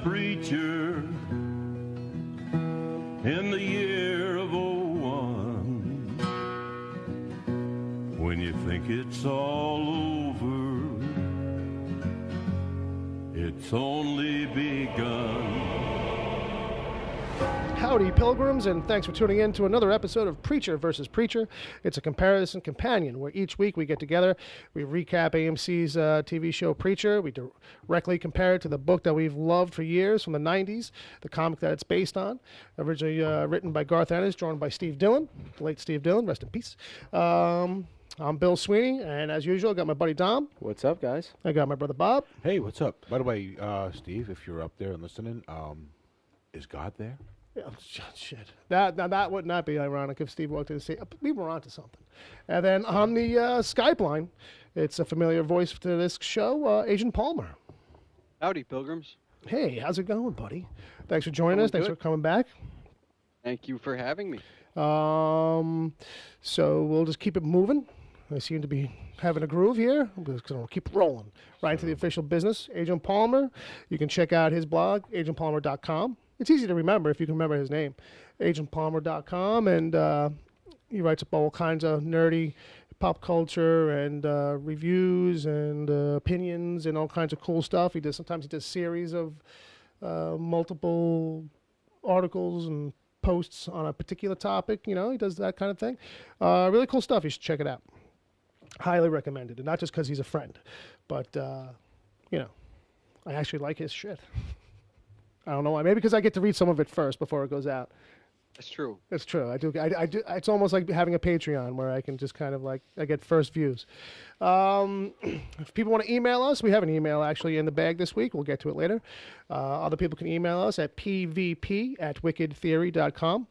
preacher in the year of '01. When you think it's all over, it's only begun. Howdy, pilgrims, and thanks for tuning in to another episode of Preacher versus Preacher. It's a comparison companion where each week we get together, we recap AMC's TV show Preacher, we directly compare it to the book that we've loved for years from the 90s, the comic that it's based on, originally written by Garth Ennis, drawn by Steve Dillon, the late Steve Dillon, rest in peace. I'm Bill Sweeney, and as usual, I got my buddy Dom. What's up, guys? I got my brother Bob. Hey, what's up? By the way, Steve, if you're up there and listening, is God there? Yeah, shit. That would not be ironic if Steve walked in and said, we were onto something. And then on the Skype line, it's a familiar voice to this show, Agent Palmer. Howdy, pilgrims. Hey, how's it going, buddy? Thanks for joining us. Thanks for coming back. Thank you for having me. So we'll just keep it moving. I seem to be having a groove here. We'll keep rolling right into the official business. Agent Palmer, you can check out his blog, agentpalmer.com. It's easy to remember if you can remember his name, agentpalmer.com, and he writes up all kinds of nerdy pop culture and reviews and opinions and all kinds of cool stuff. Sometimes he does series of multiple articles and posts on a particular topic. You know, he does that kind of thing. Really cool stuff. You should check it out. Highly recommended, and not just because he's a friend, but you know, I actually like his shit. I don't know why. Maybe because I get to read some of it first before it goes out. That's true. It's true. I do. It's almost like having a Patreon where I can just kind of like I get first views. If people want to email us, we have an email actually in the bag this week. We'll get to it later. Other people can email us at pvp@wickedtheory.com.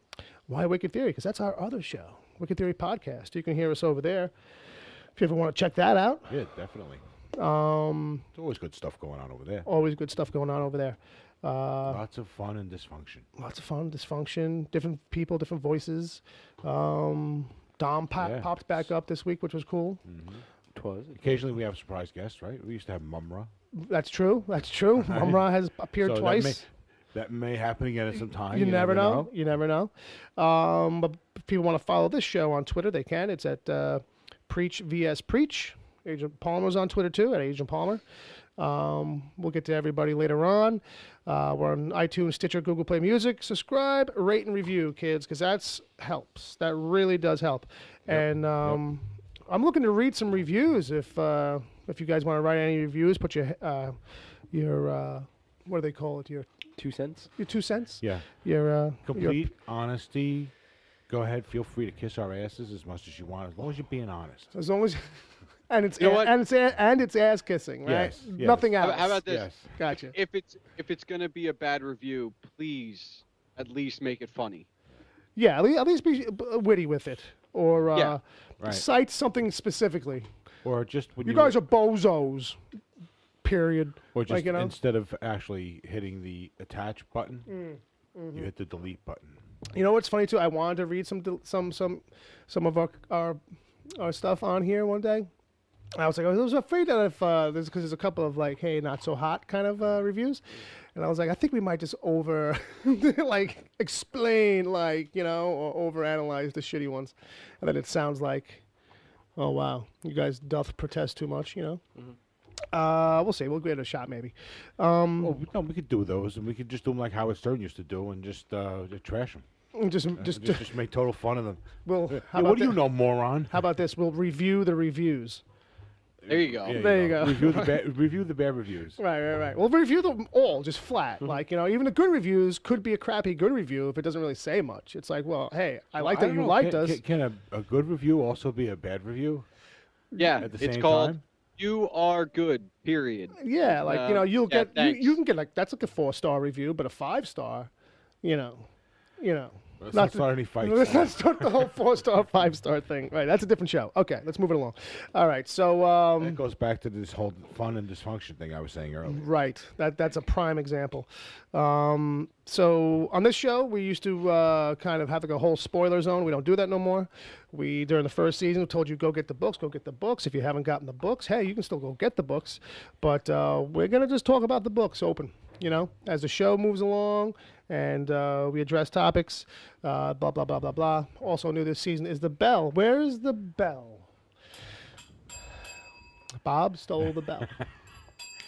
Why Wicked Theory? Because that's our other show, Wicked Theory Podcast. You can hear us over there if you ever want to check that out. Yeah, definitely. There's always good stuff going on over there. Always good stuff going on over there. Lots of fun and dysfunction. Lots of fun, dysfunction, different people, different voices. Dom popped back up this week, which was cool. Mm-hmm. Occasionally we have surprise guests, right? We used to have Mumra. That's true. Mumra has appeared twice. That may happen again at some time. You never know. You never know. But if people want to follow this show on Twitter, they can. It's at Preach vs. Preach. Agent Palmer's on Twitter too, at Agent Palmer. We'll get to everybody later on. We're on iTunes, Stitcher, Google Play Music. Subscribe, rate, and review, kids, because that helps. That really does help. Yep. And I'm looking to read some reviews. If you guys want to write any reviews, put your what do they call it? Your 2 cents. Your 2 cents. Yeah. Your complete honesty. Go ahead. Feel free to kiss our asses as much as you want, as long as you're being honest. As long as. And it's it's ass kissing, right? Yes. Nothing else. How about this? Yes. Gotcha. If it's gonna be a bad review, please at least make it funny. Yeah, at least be witty with it, or Right. cite something specifically. Or just when you guys are bozos. Period. Or just like, instead of actually hitting the attach button, you hit the delete button. You know what's funny too? I wanted to read some of our stuff on here one day. I was afraid that if there's a couple of like, hey, not so hot kind of reviews, and I was like, I think we might just over like explain or overanalyze the shitty ones, and then it sounds like, oh wow, you guys doth protest too much, you know. Mm-hmm. We'll see. We'll give it a shot maybe. We could do those, and we could just do them like Howard Stern used to do, and just trash them. Just make total fun of them. Well, what do you know, moron? How about this? We'll review the reviews. There you go. There you go. Review the bad reviews. Right. We'll review them all, just flat. Mm-hmm. Like, even the good reviews could be a crappy good review if it doesn't really say much. It's like, well, hey, I like that you liked us. Can a good review also be a bad review? Yeah, at the same it's called time? You Are Good, period. Yeah, like, you can get like, that's like a 4-star review, but a 5-star, Let's not start any fights. Let's not start the whole 4-star, 5-star thing. Right, that's a different show. Okay, let's move it along. All right, so... that goes back to this whole fun and dysfunction thing I was saying earlier. Right, that's a prime example. So on this show, we used to kind of have like a whole spoiler zone. We don't do that no more. During the first season, we told you, go get the books. If you haven't gotten the books, hey, you can still go get the books. But we're going to just talk about the books open. you know, as the show moves along and we address topics, blah, blah, blah, blah, blah. Also new this season is the bell. Where is the bell? Bob stole the bell.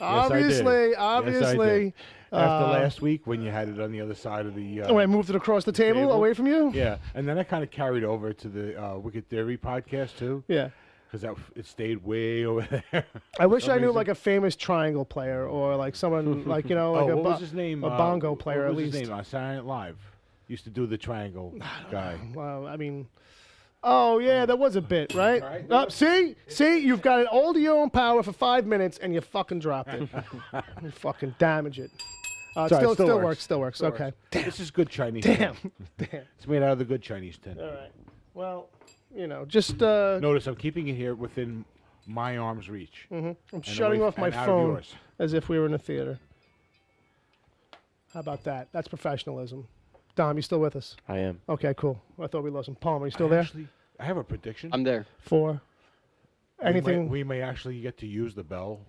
Obviously. Yes, I did. After last week when you had it on the other side of the... I moved it across the table away from you? Yeah, and then I kind of carried over to the Wicked Theory podcast, too. Yeah. Because it stayed way over there. I wish I knew like a famous triangle player or like someone like, you know, like what was his name? A bongo player what was at least. his name on Saturday Night Live? Used to do the triangle guy. Well, I mean... Oh, yeah, that was a bit, right? See, you've got it all to your own power for 5 minutes, and you fucking dropped it. You fucking damage it. Still works. Okay. This is good Chinese. Damn. It's made out of the good Chinese tin. All right. Well, you know, just... Notice I'm keeping it here within my arm's reach. I'm shutting off my phone as if we were in a theater. How about that? That's professionalism. Dom, you still with us? I am. Okay, cool. I thought we lost him. Palmer, you still there? Actually, I have a prediction. I'm there. 4. Anything? We may actually get to use the bell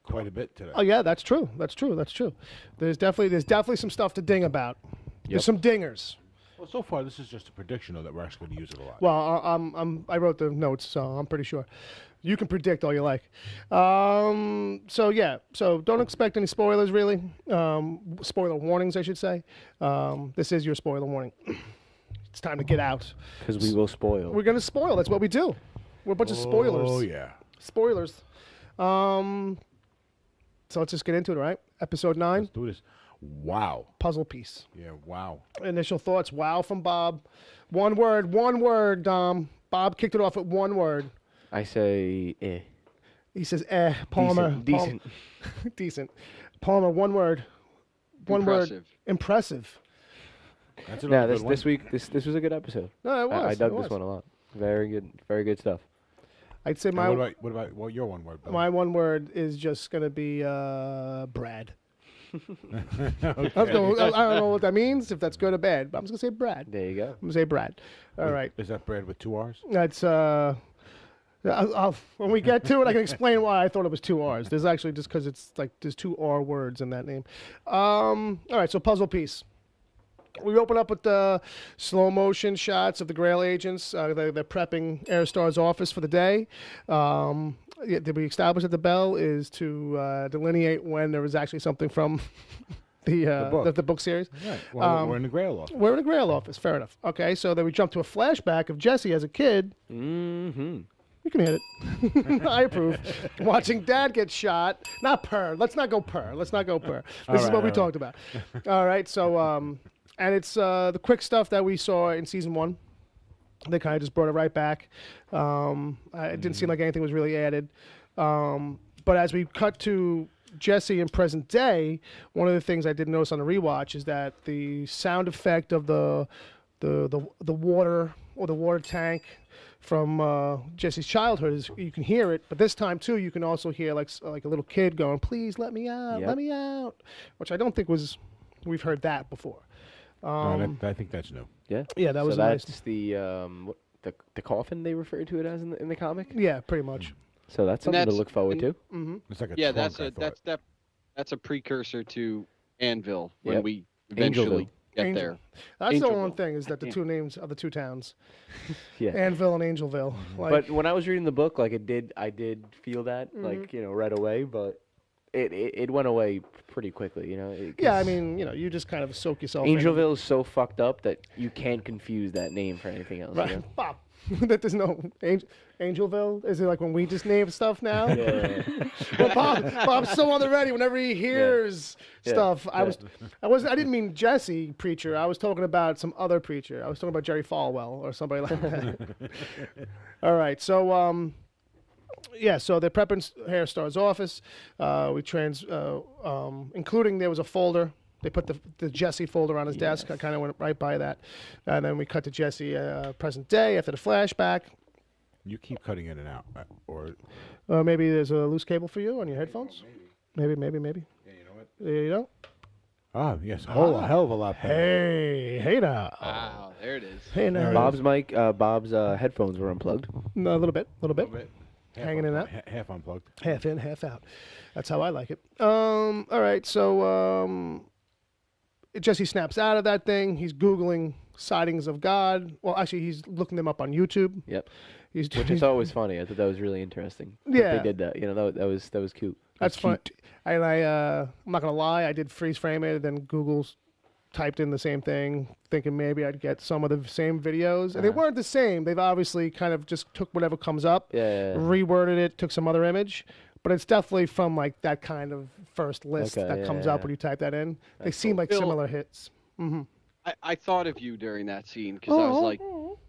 quite a bit today. Oh yeah, that's true. There's definitely some stuff to ding about. There's some dingers. Well, so far this is just a prediction, though, that we're actually going to use it a lot. Well, I wrote the notes, so I'm pretty sure. You can predict all you like. So don't expect any spoilers, really. Spoiler warnings, I should say. This is your spoiler warning. It's time to get out. Because we will spoil. We're going to spoil. That's what we do. We're a bunch of spoilers. Oh, yeah. Spoilers. So let's just get into it, all right? Episode 9. Let's do this. Wow. Puzzle piece. Yeah, wow. Initial thoughts. Wow from Bob. One word, Dom. Bob kicked it off at one word. I say eh. He says Palmer. Decent. Decent. Palmer, one word. One Impressive. word. Impressive. That's This week, this was a good episode. No, it was. I dug this one a lot. Very good stuff. I'd say what about your one word, Bill? my one word is just going to be Brad. Okay. I don't know what that means, if that's good or bad, but I'm just going to say Brad. There you go. I'm going to say Brad. All right. Is that Brad with 2 R's? That's when we get to it, I can explain why I thought it was 2 R's. There's actually just because it's like there's 2 R words in that name. All right, so puzzle piece. We open up with the slow motion shots of the Grail agents. They're prepping Airstar's office for the day. Did we establish that the bell is to delineate when there was actually something from the book series? Right. Well, we're in the Grail office. We're in the Grail office. Fair enough. Okay, so then we jump to a flashback of Jesse as a kid. Mm-hmm. You can hit it. I approve. Watching Dad get shot. Not purr. Let's not go purr. This is what we talked about. All right. So, and it's the quick stuff that we saw in season 1. They kind of just brought it right back. It didn't seem like anything was really added. But as we cut to Jesse in present day, one of the things I did notice on the rewatch is that the sound effect of the water or the water tank from Jesse's childhood is you can hear it, but this time too you can also hear like a little kid going, "Please let me out, let me out," which I don't think we've heard that before. I think that's new. Yeah, that was that's nice. the coffin they refer to it as in the comic. Yeah, pretty much. So that's something to look forward to. Mm-hmm. It's like a trunk, that's a precursor to Anvil when Yep. we eventually get there. That's the Angelville. one thing is that the 2 names of the 2 towns, Yeah. Anvil and Angelville. Like, But when I was reading the book, like I did feel that, like right away. But it went away pretty quickly, yeah, I mean, you just kind of soak yourself in. Angelville is so fucked up that you can't confuse that name for anything else. Right, Bob. That there's no Angelville. Is it like when we just name stuff now? Yeah. Well, Bob's so on the ready whenever he hears stuff. I didn't mean Jesse Preacher. I was talking about some other preacher. I was talking about Jerry Falwell or somebody like that. All right, so so they're prepping Hairstar's office. Including there was a folder. They put the Jesse folder on his desk. I kind of went right by that. And then we cut to Jesse present day after the flashback. You keep cutting in and out. Or maybe there's a loose cable for you on your headphones. Maybe. Yeah, you know what? There you go. Ah, yes. A hell of a lot better. Hey now. Wow, there it is. Hey now. Bob's headphones were unplugged. No, a little bit. hanging in that. Half unplugged. Half in, half out. That's how I like it. All right, so Jesse snaps out of that thing. He's Googling sightings of God. Well, actually, he's looking them up on YouTube. Yep. Which I thought was funny. I thought that was really interesting. Yeah. They did that. You know, that was cute. That's fun. And I'm not gonna lie, I did freeze frame it, then Google's typed in the same thing, thinking maybe I'd get some of the same videos, and they weren't the same. They've obviously kind of just took whatever comes up, reworded it, took some other image, but it's definitely from like that kind of first list that comes up when you type that in. They seem like similar hits. Mm-hmm. I thought of you during that scene because I was like,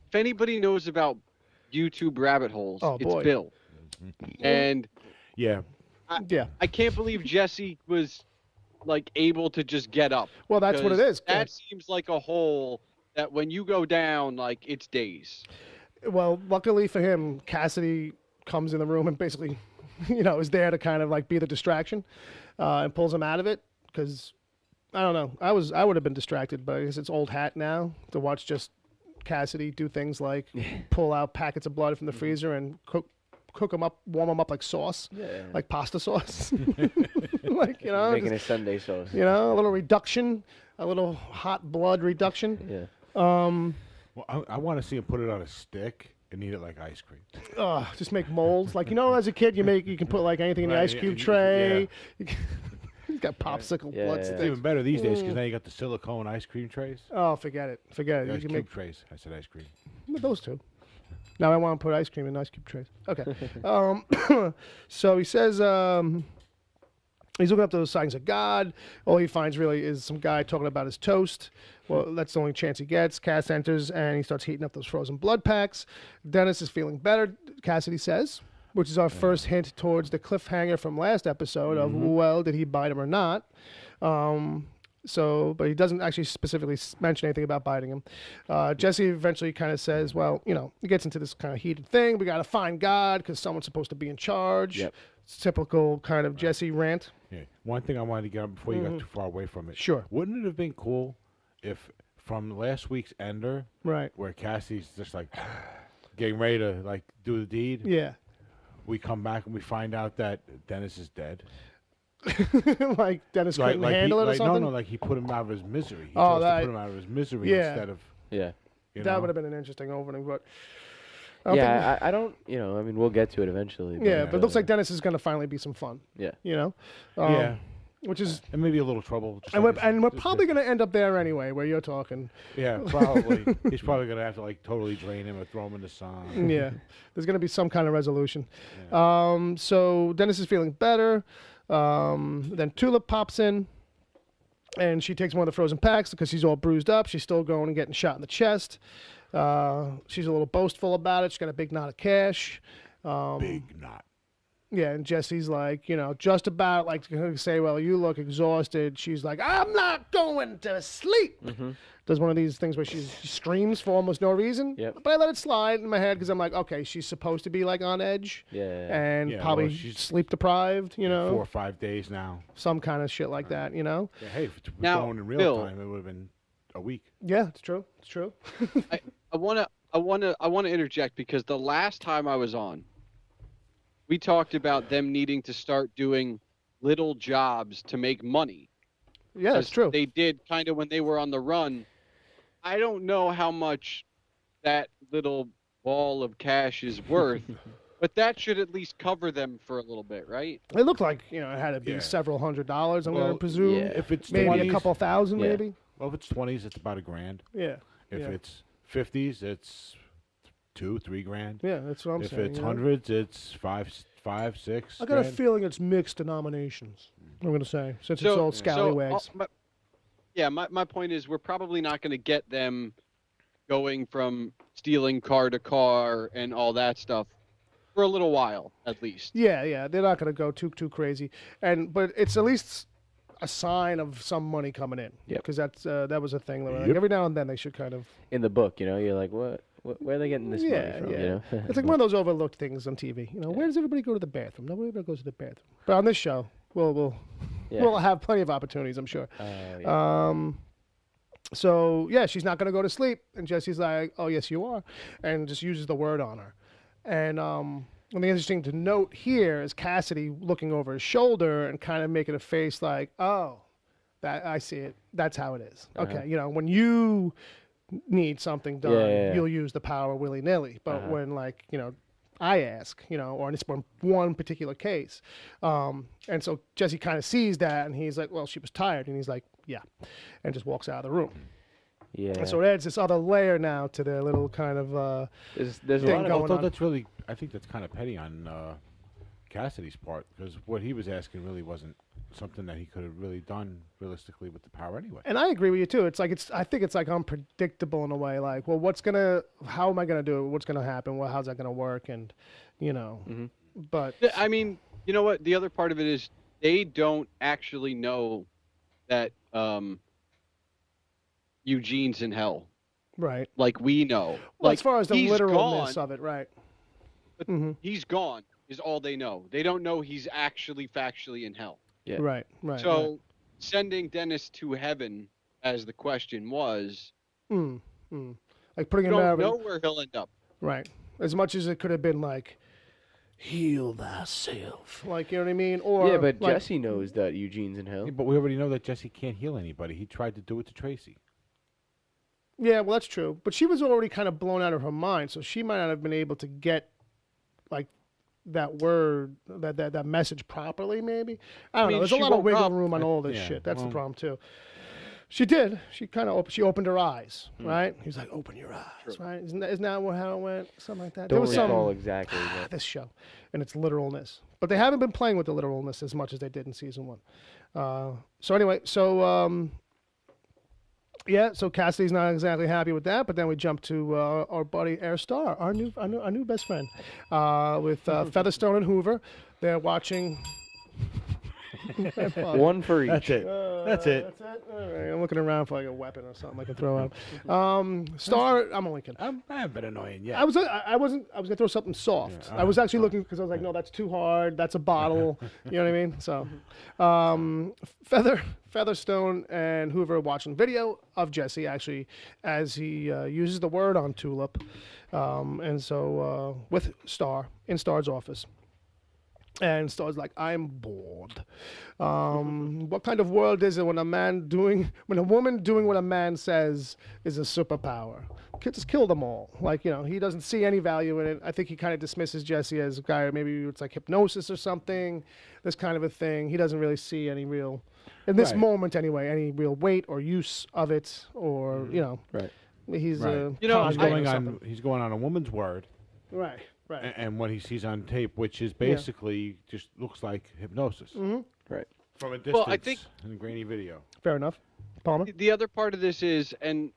if anybody knows about YouTube rabbit holes, it's Bill. And I can't believe Jesse was like able to just get up. Well, that's what it is. That seems like a hole that when you go down, like it's days. Well, luckily for him, Cassidy comes in the room and basically, is there to kind of like be the distraction, and pulls him out of it. Because I don't know, I would have been distracted, but I guess it's old hat now to watch just Cassidy do things like pull out packets of blood from the freezer and cook them up, warm them up like sauce, like pasta sauce. Like, making a Sunday sauce. A little reduction, a little hot blood reduction. Yeah. Well, I want to see him put it on a stick and eat it like ice cream. Just make molds. Like, as a kid, you can put like anything in the ice cube tray. Yeah. He's got popsicle blood It's sticks. even better these days because now you got the silicone ice cream trays. Oh, forget it. Forget it. Ice You can cube make trays. I said ice cream. those two. Now I want to put ice cream in ice cube trays. Okay. So he says he's looking up those signs of God. All he finds really is some guy talking about his toast. Well, that's the only chance he gets. Cass enters, and he starts heating up those frozen blood packs. Dennis is feeling better, Cassidy says, which is our first hint towards the cliffhanger from last episode of, well, did he bite him or not? But he doesn't actually specifically mention anything about biting him. Jesse eventually kind of says, well, he gets into this kind of heated thing. We got to find God because someone's supposed to be in charge. Yep. It's typical kind of Jesse rant. Yeah. One thing I wanted to get up before you got too far away from it. Sure. Wouldn't it have been cool if from last week's Ender, Right. where Cassie's just like getting ready to like do the deed, Yeah. we come back and we find out that Dennis is dead. Like Dennis couldn't handle it or something? No, like he put him out of his misery. He Oh, chose to put him out of his misery instead of, that would have been an interesting opening, but I don't, I mean, we'll get to it eventually. but it looks like Dennis is going to finally be some fun. Yeah. Which is, and maybe a little trouble. and we're probably going to end up there anyway, where you're talking. Yeah, probably. He's probably going to have to like totally drain him or throw him in the sun. Yeah, there's going to be some kind of resolution. Yeah. So Dennis is feeling better. Then Tulip pops in, and she takes one of the frozen packs because she's all bruised up. She's still going and getting shot in the chest. She's a little boastful about it. She's got a big knot of cash. Big knot. Yeah, and Jesse's like, just about like to say, well, you look exhausted. She's like, I'm not going to sleep. Does one of these things where she screams for almost no reason. Yep. But I let it slide in my head because I'm like, okay, she's supposed to be like on edge. And probably she's sleep deprived, 4 or 5 days now. Some kind of shit like that, Yeah, hey, if it was Now, going in real Bill, time, it would have been a week. Yeah, it's true. It's true. I want to interject because the last time I was on, we talked about them needing to start doing little jobs to make money. Yeah, that's true. They did kind of when they were on the run. I don't know how much that little ball of cash is worth, but that should at least cover them for a little bit, right? It looked like, it had to be several $100s, I'm going to presume. yeah. If it's Maybe 20s, a couple thousand, Yeah. maybe. Well, if it's 20s, it's about $1,000. Yeah. If yeah. it's 50s, it's $2-3 grand. Yeah, that's what I'm If saying. it's hundreds, it's five, 6. I got a grand. feeling it's mixed denominations, I'm going to say, since it's all scallywags. My point is we're probably not going to get them going from stealing car to car and all that stuff for a little while, at least. Yeah, they're not going to go too crazy, but it's at least a sign of some money coming in. Yep. Because that was a thing. Like every now and then they should kind of. In the book, you're like, what? Where are they getting this money from? Yeah. It's like one of those overlooked things on TV. Where does everybody go to the bathroom? Nobody ever goes to the bathroom. But on this show, we'll have plenty of opportunities, I'm sure. So she's not going to go to sleep, and Jesse's like, "Oh yes, you are," and just uses the word on her. And the interesting to note here is Cassidy looking over his shoulder and kind of making a face like, oh, that I see it. That's how it is. Okay, when you need something done, you'll use the power willy-nilly. But when, like, I ask, or in this one particular case. And so Jesse kind of sees that, and he's like, well, she was tired. And he's like, yeah, and just walks out of the room. Yeah. And so it adds this other layer now to their little kind of there's a lot of, although that's really, I think that's kind of petty on Cassidy's part, because what he was asking really wasn't something that he could have really done realistically with the power anyway. And I agree with you too. It's like I think it's like unpredictable in a way. Like, well, how am I gonna do it? What's gonna happen? Well, how's that gonna work? And but I mean, you know what? The other part of it is they don't actually know that Eugene's in hell. Right. Like we know. Well, like, as far as the literalness gone, of it, right. But he's gone is all they know. They don't know he's actually factually in hell. Yeah. Right. So sending Dennis to heaven, as the question was, like putting him out. Don't know where he'll end up. Right. As much as it could have been like, heal thyself. Like, you know what I mean? Or yeah, but like, Jesse knows that Eugene's in hell. Yeah, but we already know that Jesse can't heal anybody. He tried to do it to Tracy. Yeah, well, that's true. But she was already kind of blown out of her mind, so she might not have been able to get, like, that word, that message properly, maybe. I don't know. There's a lot of wiggle room on all this shit. That's the problem, too. She did. She kind of opened her eyes, right? He was like, "Open your eyes," right? Isn't that how it went? Something like that. Don't recall exactly. This show and its literalness, but they haven't been playing with the literalness as much as they did in season 1. So anyway, so Cassidy's not exactly happy with that, but then we jump to our buddy Air Star, our new best friend, with Featherstone and Hoover. They're watching. One for each. That's it. That's it. All right, I'm looking around for like a weapon or something I can throw out. Star, I'm only kidding. I haven't been annoying yet. I was gonna throw something soft. I was actually looking because I was like, no, that's too hard. That's a bottle. You know what I mean? So, Featherstone and Hoover watching video of Jesse actually as he uses the word on Tulip, and so with Star in Star's office. And Star's like, I'm bored. What kind of world is it when a woman doing what a man says is a superpower? Just kill them all. Like, he doesn't see any value in it. I think he kind of dismisses Jesse as a guy, maybe it's like hypnosis or something, this kind of a thing. He doesn't really see any real, in this moment anyway, any real weight or use of it, or, Right. He's, he's going on a woman's word. Right. Right. And what he sees on tape, which is basically just looks like hypnosis. Right. From a distance, well, I think, in a grainy video. Fair enough. Palmer? The other part of this is, and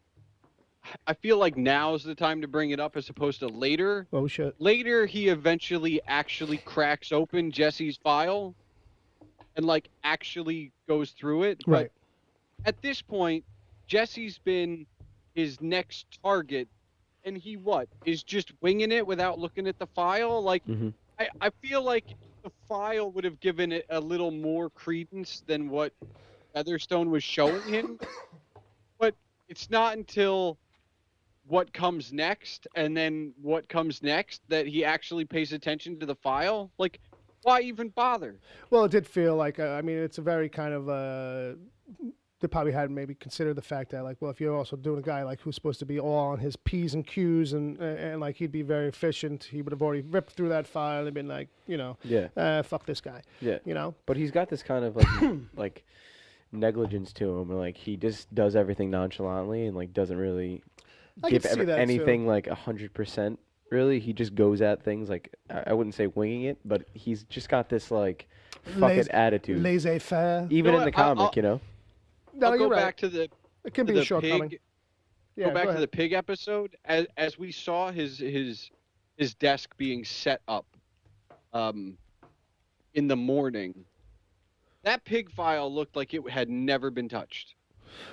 I feel like now's the time to bring it up as opposed to later. Oh, shit. Later, he eventually actually cracks open Jesse's file and, like, actually goes through it. Right. But at this point, Jesse's been his next target. And he is just winging it without looking at the file? Like, I feel like the file would have given it a little more credence than what Featherstone was showing him. But it's not until what comes next and then what comes next that he actually pays attention to the file. Like, why even bother? Well, it did feel like, it's a very kind of... They probably hadn't maybe considered the fact that, like, well, if you're also doing a guy like who's supposed to be all on his P's and Q's and like he'd be very efficient, he would have already ripped through that file and been like, fuck this guy. Yeah. But he's got this kind of like like negligence to him, and like he just does everything nonchalantly and like doesn't really give anything like 100%. Really, he just goes at things like I wouldn't say winging it, but he's just got this like fuck it attitude, laissez-faire. even in the comic, No, I'll go right. back to the. It can be a shortcoming. Go back to the pig episode as we saw his desk being set up, in the morning. That pig file looked like it had never been touched,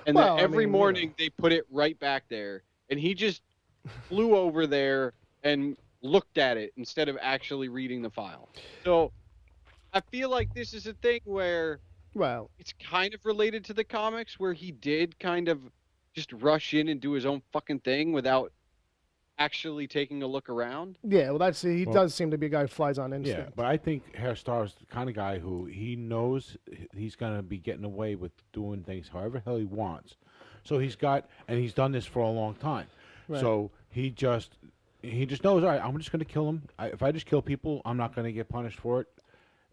and every morning they put it right back there, and he just flew over there and looked at it instead of actually reading the file. So I feel like this is a thing where. Well, it's kind of related to the comics where he did kind of just rush in and do his own fucking thing without actually taking a look around. Yeah, well, he does seem to be a guy who flies on instinct. Yeah, but I think Hairstar is the kind of guy who he knows he's going to be getting away with doing things however hell he wants. So he's done this for a long time. Right. So he just knows, all right, I'm just going to kill him. If I just kill people, I'm not going to get punished for it.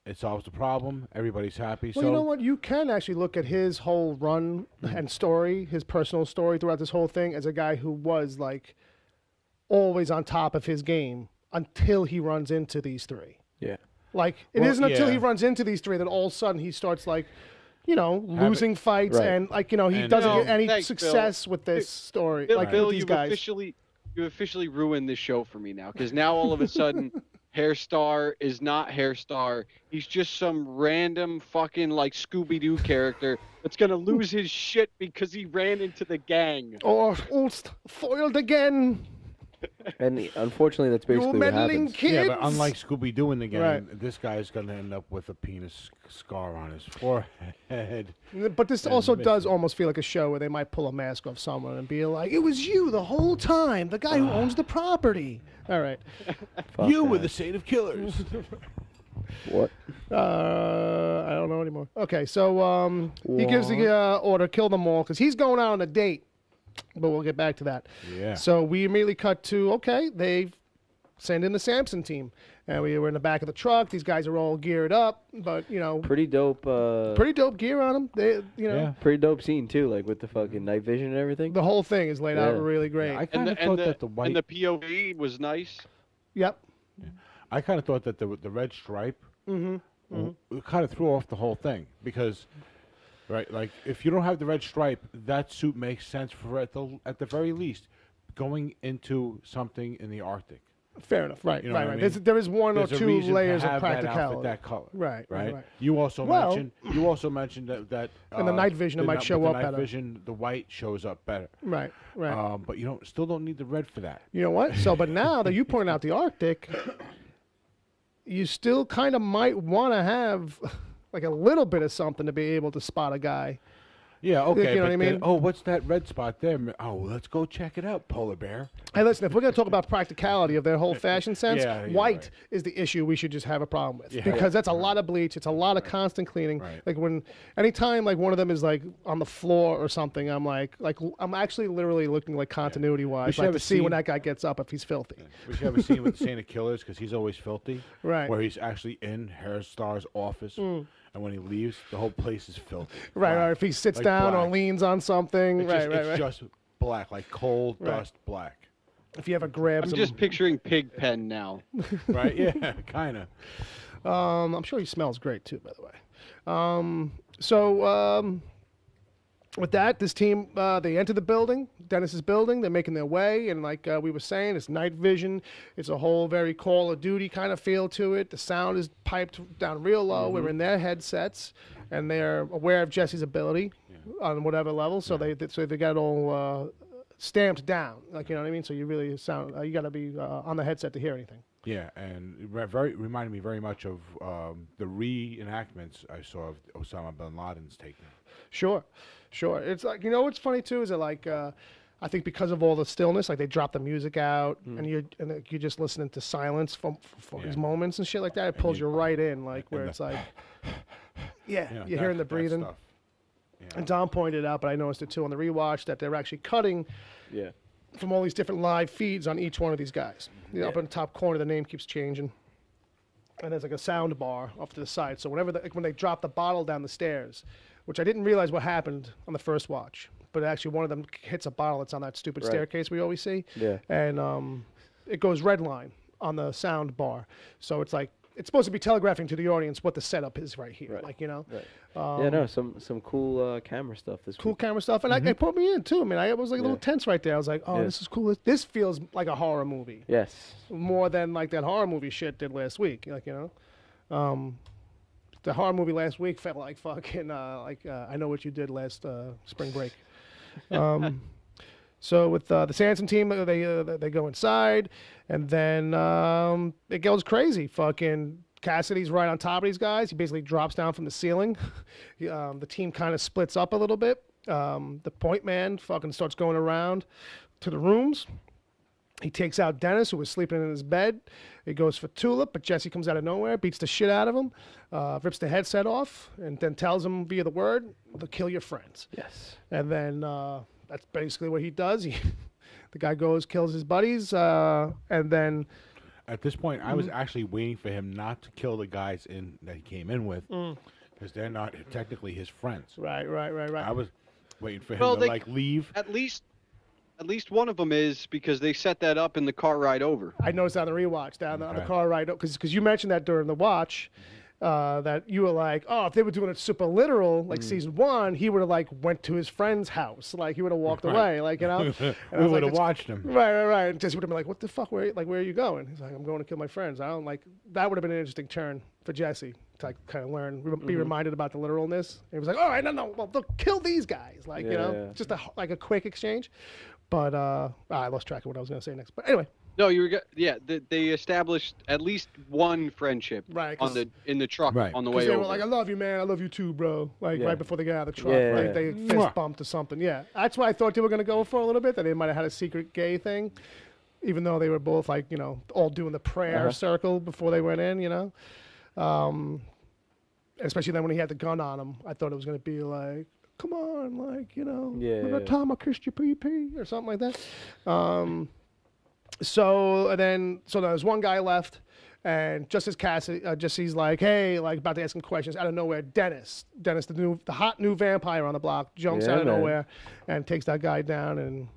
It solves the problem. Everybody's happy. Well, you know what? You can actually look at his whole run and story, his personal story throughout this whole thing, as a guy who was like always on top of his game until he runs into these three. Yeah. Like it isn't until he runs into these three that all of a sudden he starts like, losing fights and like he doesn't get any success with this story. Like Bill, with these guys. You officially ruined this show for me now, because now all of a sudden Hairstar is not Hairstar. He's just some random fucking like Scooby-Doo character that's gonna lose his shit because he ran into the gang. Or foiled again. And unfortunately, that's basically what happens. Kids. Yeah, but unlike Scooby-Doo in the game, this guy's going to end up with a penis scar on his forehead. But this also does almost feel like a show where they might pull a mask off someone and be like, "It was you the whole time, the guy who owns the property." All right. You were the saint of killers. What? I don't know anymore. Okay, so he gives the order, kill them all, because he's going out on a date. But we'll get back to that. Yeah. So we immediately cut to, they send in the Samson team. And we were in the back of the truck. These guys are all geared up, but, Pretty dope. Pretty dope gear on them. They, Pretty dope scene, too, like with the fucking night vision and everything. The whole thing is laid out really great. Yeah, I kind of thought that the white... And the POV was nice. Yep. Yeah. I kind of thought that the red stripe kind of threw off the whole thing because... Right, like if you don't have the red stripe, that suit makes sense for at the very least going into something in the Arctic. Fair enough, right, you know right. I mean? There's one There's or two layers of practicality. That outfit, that color, right. You also mentioned that in the night vision it might show up better. Night vision, the white shows up better. Right. But you still don't need the red for that. You know what? So, but now that you point out the Arctic, you still kind of might want to have. Like a little bit of something to be able to spot a guy. Yeah, okay. You know what I mean? What's that red spot there? Oh, let's go check it out, polar bear. Hey, listen, if we're going to talk about practicality of their whole fashion sense, white right. is the issue we should just have a problem with. Yeah. Because that's a lot of bleach. It's a lot of constant cleaning. Right. Like anytime like one of them is like on the floor or something, I'm like I'm actually literally looking like continuity-wise, like to see when that guy gets up if he's filthy. Yeah. We should have a scene with Santa Killers because he's always filthy. Right. Where he's actually in Hairstar's office. And when he leaves, the whole place is filthy. Right. If he sits like down or leans on something, it's just black, like coal dust black. If you ever grab I'm just picturing Pigpen now. Right? Yeah, kind of. I'm sure he smells great, too, by the way. So with that, this team, they enter the building, Dennis's building. They're making their way. And like we were saying, it's night vision. It's a whole very Call of Duty kind of feel to it. The sound is piped down real low. We're in their headsets. And they're aware of Jesse's ability on whatever level. So they got it all stamped down. Like, you know what I mean? So you really sound, you got to be on the headset to hear anything. Yeah, and it reminded me very much of the reenactments I saw of Osama bin Laden's takedown. Sure. It's like, what's funny too is that like I think because of all the stillness, like they drop the music out and you're just listening to silence for these moments and shit like that. It pulls you right in, like where it's like, you're hearing the breathing. And Dom pointed out, but I noticed it too on the rewatch that they're actually cutting from all these different live feeds on each one of these guys. Up in the top corner, the name keeps changing. And there's like a sound bar off to the side. So whenever when they drop the bottle down the stairs, which I didn't realize what happened on the first watch, but actually one of them hits a bottle that's on that stupid staircase we always see. Yeah. And it goes red line on the sound bar. So it's like, it's supposed to be telegraphing to the audience what the setup is right here. Like, some cool camera stuff this cool week. Camera stuff. And it put me in, too. I mean, I was like a little tense right there. I was like, this is cool. This feels like a horror movie. Yes. More than like that horror movie shit did last week. Like, the horror movie last week felt like fucking, I Know What You Did last spring break. So with the Sanson team, they go inside, and then it goes crazy. Fucking Cassidy's right on top of these guys. He basically drops down from the ceiling. The team kind of splits up a little bit. The point man fucking starts going around to the rooms. He takes out Dennis, who was sleeping in his bed. He goes for Tulip, but Jesse comes out of nowhere, beats the shit out of him, rips the headset off, and then tells him via the word, "They'll kill your friends." Yes. And then that's basically what he does. The guy goes, kills his buddies, and then... At this point, I was actually waiting for him not to kill the guys that he came in with, because they're not technically his friends. Right. I was waiting for him to leave. At least one of them is, because they set that up in the car ride over. I noticed on the rewatch, on the car ride, because you mentioned that during the watch, that you were like, oh, if they were doing it super literal, like season 1, he would have went to his friend's house, he would have walked away, we would have watched him. Right. And Jesse would have been like, what the fuck? Where are you going? He's like, I'm going to kill my friends. I don't that would have been an interesting turn for Jesse to kind of learn, be reminded about the literalness. And he was like, all right, no, well, they'll kill these guys, just a quick exchange. But I lost track of what I was going to say next. But anyway. No, they established at least one friendship in the truck on the way over. They were like, I love you, man. I love you too, bro. Right before they got out of the truck. They fist bumped or something. Yeah. That's what I thought they were going to go for a little bit, that they might have had a secret gay thing, even though they were both all doing the prayer circle before they went in, especially then when he had the gun on him. I thought it was going to be like, come on, remember time I kissed your pee-pee or something like that. So there's one guy left, and just as Jesse's like, hey, about to ask him questions, out of nowhere, Dennis, the hot new vampire on the block, jumps out of nowhere and takes that guy down, and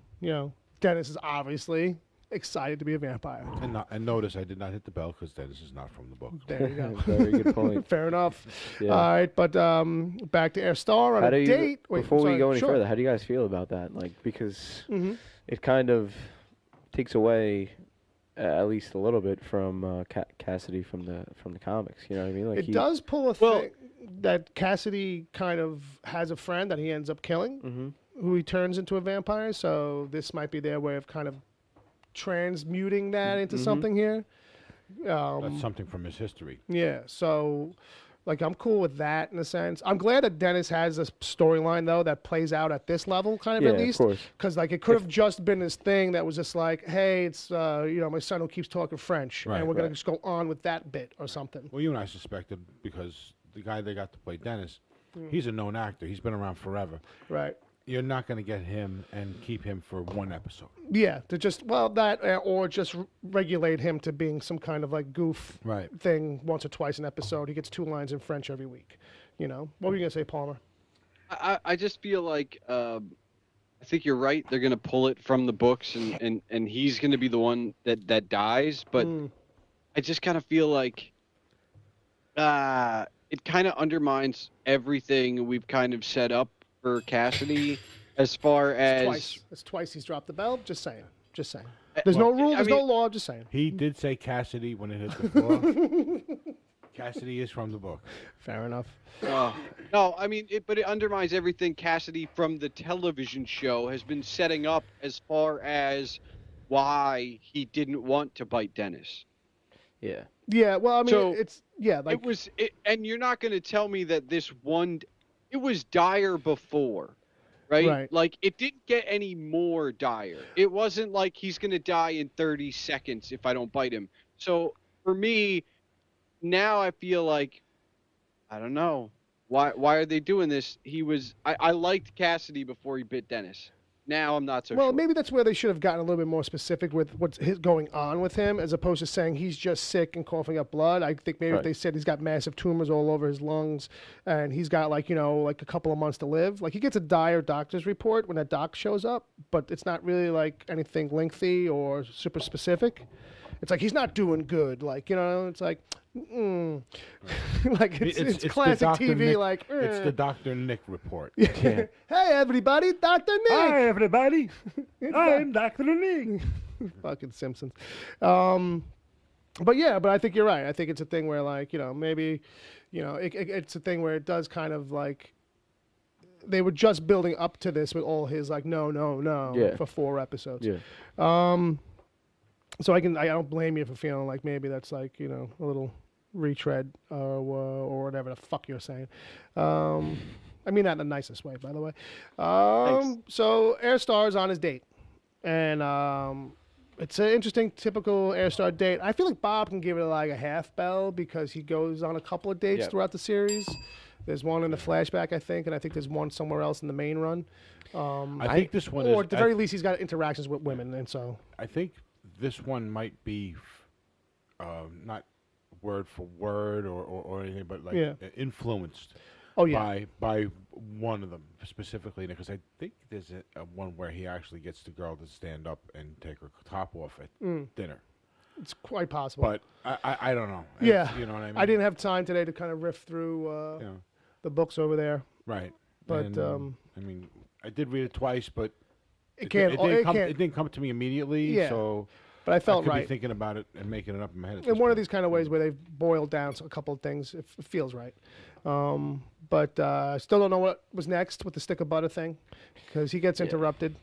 Dennis is obviously excited to be a vampire. And notice I did not hit the bell because Dennis is not from the book. There you go. Very good point. Fair enough. Yeah. All right, but back to Air Star on a date. Before we go any further, how do you guys feel about that? Because it kind of takes away at least a little bit from Cassidy from the comics. You know what I mean? It does pull a thing that Cassidy kind of has a friend that he ends up killing, who he turns into a vampire. So this might be their way of kind of transmuting that into something here. That's something from his history. Yeah. So. I'm cool with that in a sense. I'm glad that Dennis has a storyline, though, that plays out at this level, kind of, at least. Of course. Because, it could have just been this thing that was just like, hey, it's, my son who keeps talking French, and we're going to just go on with that bit or something. Well, you and I suspected, because the guy they got to play Dennis, he's a known actor. He's been around forever. Right. You're not going to get him and keep him for one episode. Yeah, to just, or just regulate him to being some kind of goof thing once or twice an episode. He gets 2 lines in French every week. What were you going to say, Palmer? I just feel like, I think you're right. They're going to pull it from the books, and he's going to be the one that dies. But I just kind of feel like it kind of undermines everything we've kind of set up for Cassidy, as far as it's twice he's dropped the bell. Just saying. There's no rule. There's no law. Just saying. He did say Cassidy when it hit the floor. Cassidy is from the book. Fair enough. No, I mean, but it undermines everything Cassidy from the television show has been setting up, as far as why he didn't want to bite Dennis. Yeah. Yeah. Well, I mean, and you're not going to tell me that this one. It was dire before, right? It didn't get any more dire. It wasn't like he's going to die in 30 seconds if I don't bite him. So for me, now I feel like, I don't know. Why are they doing this? I liked Cassidy before he bit Dennis. Now I'm not so sure. Well, maybe that's where they should have gotten a little bit more specific with what's going on with him, as opposed to saying he's just sick and coughing up blood. I think maybe if they said he's got massive tumors all over his lungs and he's got a couple of months to live. He gets a dire doctor's report when that doc shows up, but it's not really anything lengthy or super specific. It's he's not doing good. It's like, it's classic TV. Nick, it's the Dr. Nick report. Yeah. Hey, everybody, Dr. Nick. Hi, everybody. I'm Dr. Nick. Fucking Simpsons. But I think you're right. I think it's a thing where maybe, it's a thing where it does kind of they were just building up to this with all his no for 4 episodes. Yeah. So I don't blame you for feeling like maybe that's a little retread or whatever the fuck you're saying. I mean that in the nicest way, by the way. So Air Star's on his date, and It's an interesting, typical Air Star date. I feel like Bob can give it like a half bell because he goes on a couple of dates throughout the series. There's one in the flashback, I think, and I think there's one somewhere else in the main run. I think this one or at the very least, he's got interactions with women, and so. I think this one might be not word for word or anything, but like influenced. Oh yeah. By one of them specifically, because I think there's a one where he actually gets the girl to stand up and take her top off at dinner. It's quite possible. But I don't know. Yeah. You know what I mean? I didn't have time today to kind of riff through the books over there. Right. But and, I mean, I did read it twice, but it didn't come to me immediately. Yeah. So. But I felt right. Be thinking about it and making it up in my head. In one of these kind of ways where they've boiled down a couple of things, it feels right. But I still don't know what was next with the stick of butter thing because he gets interrupted.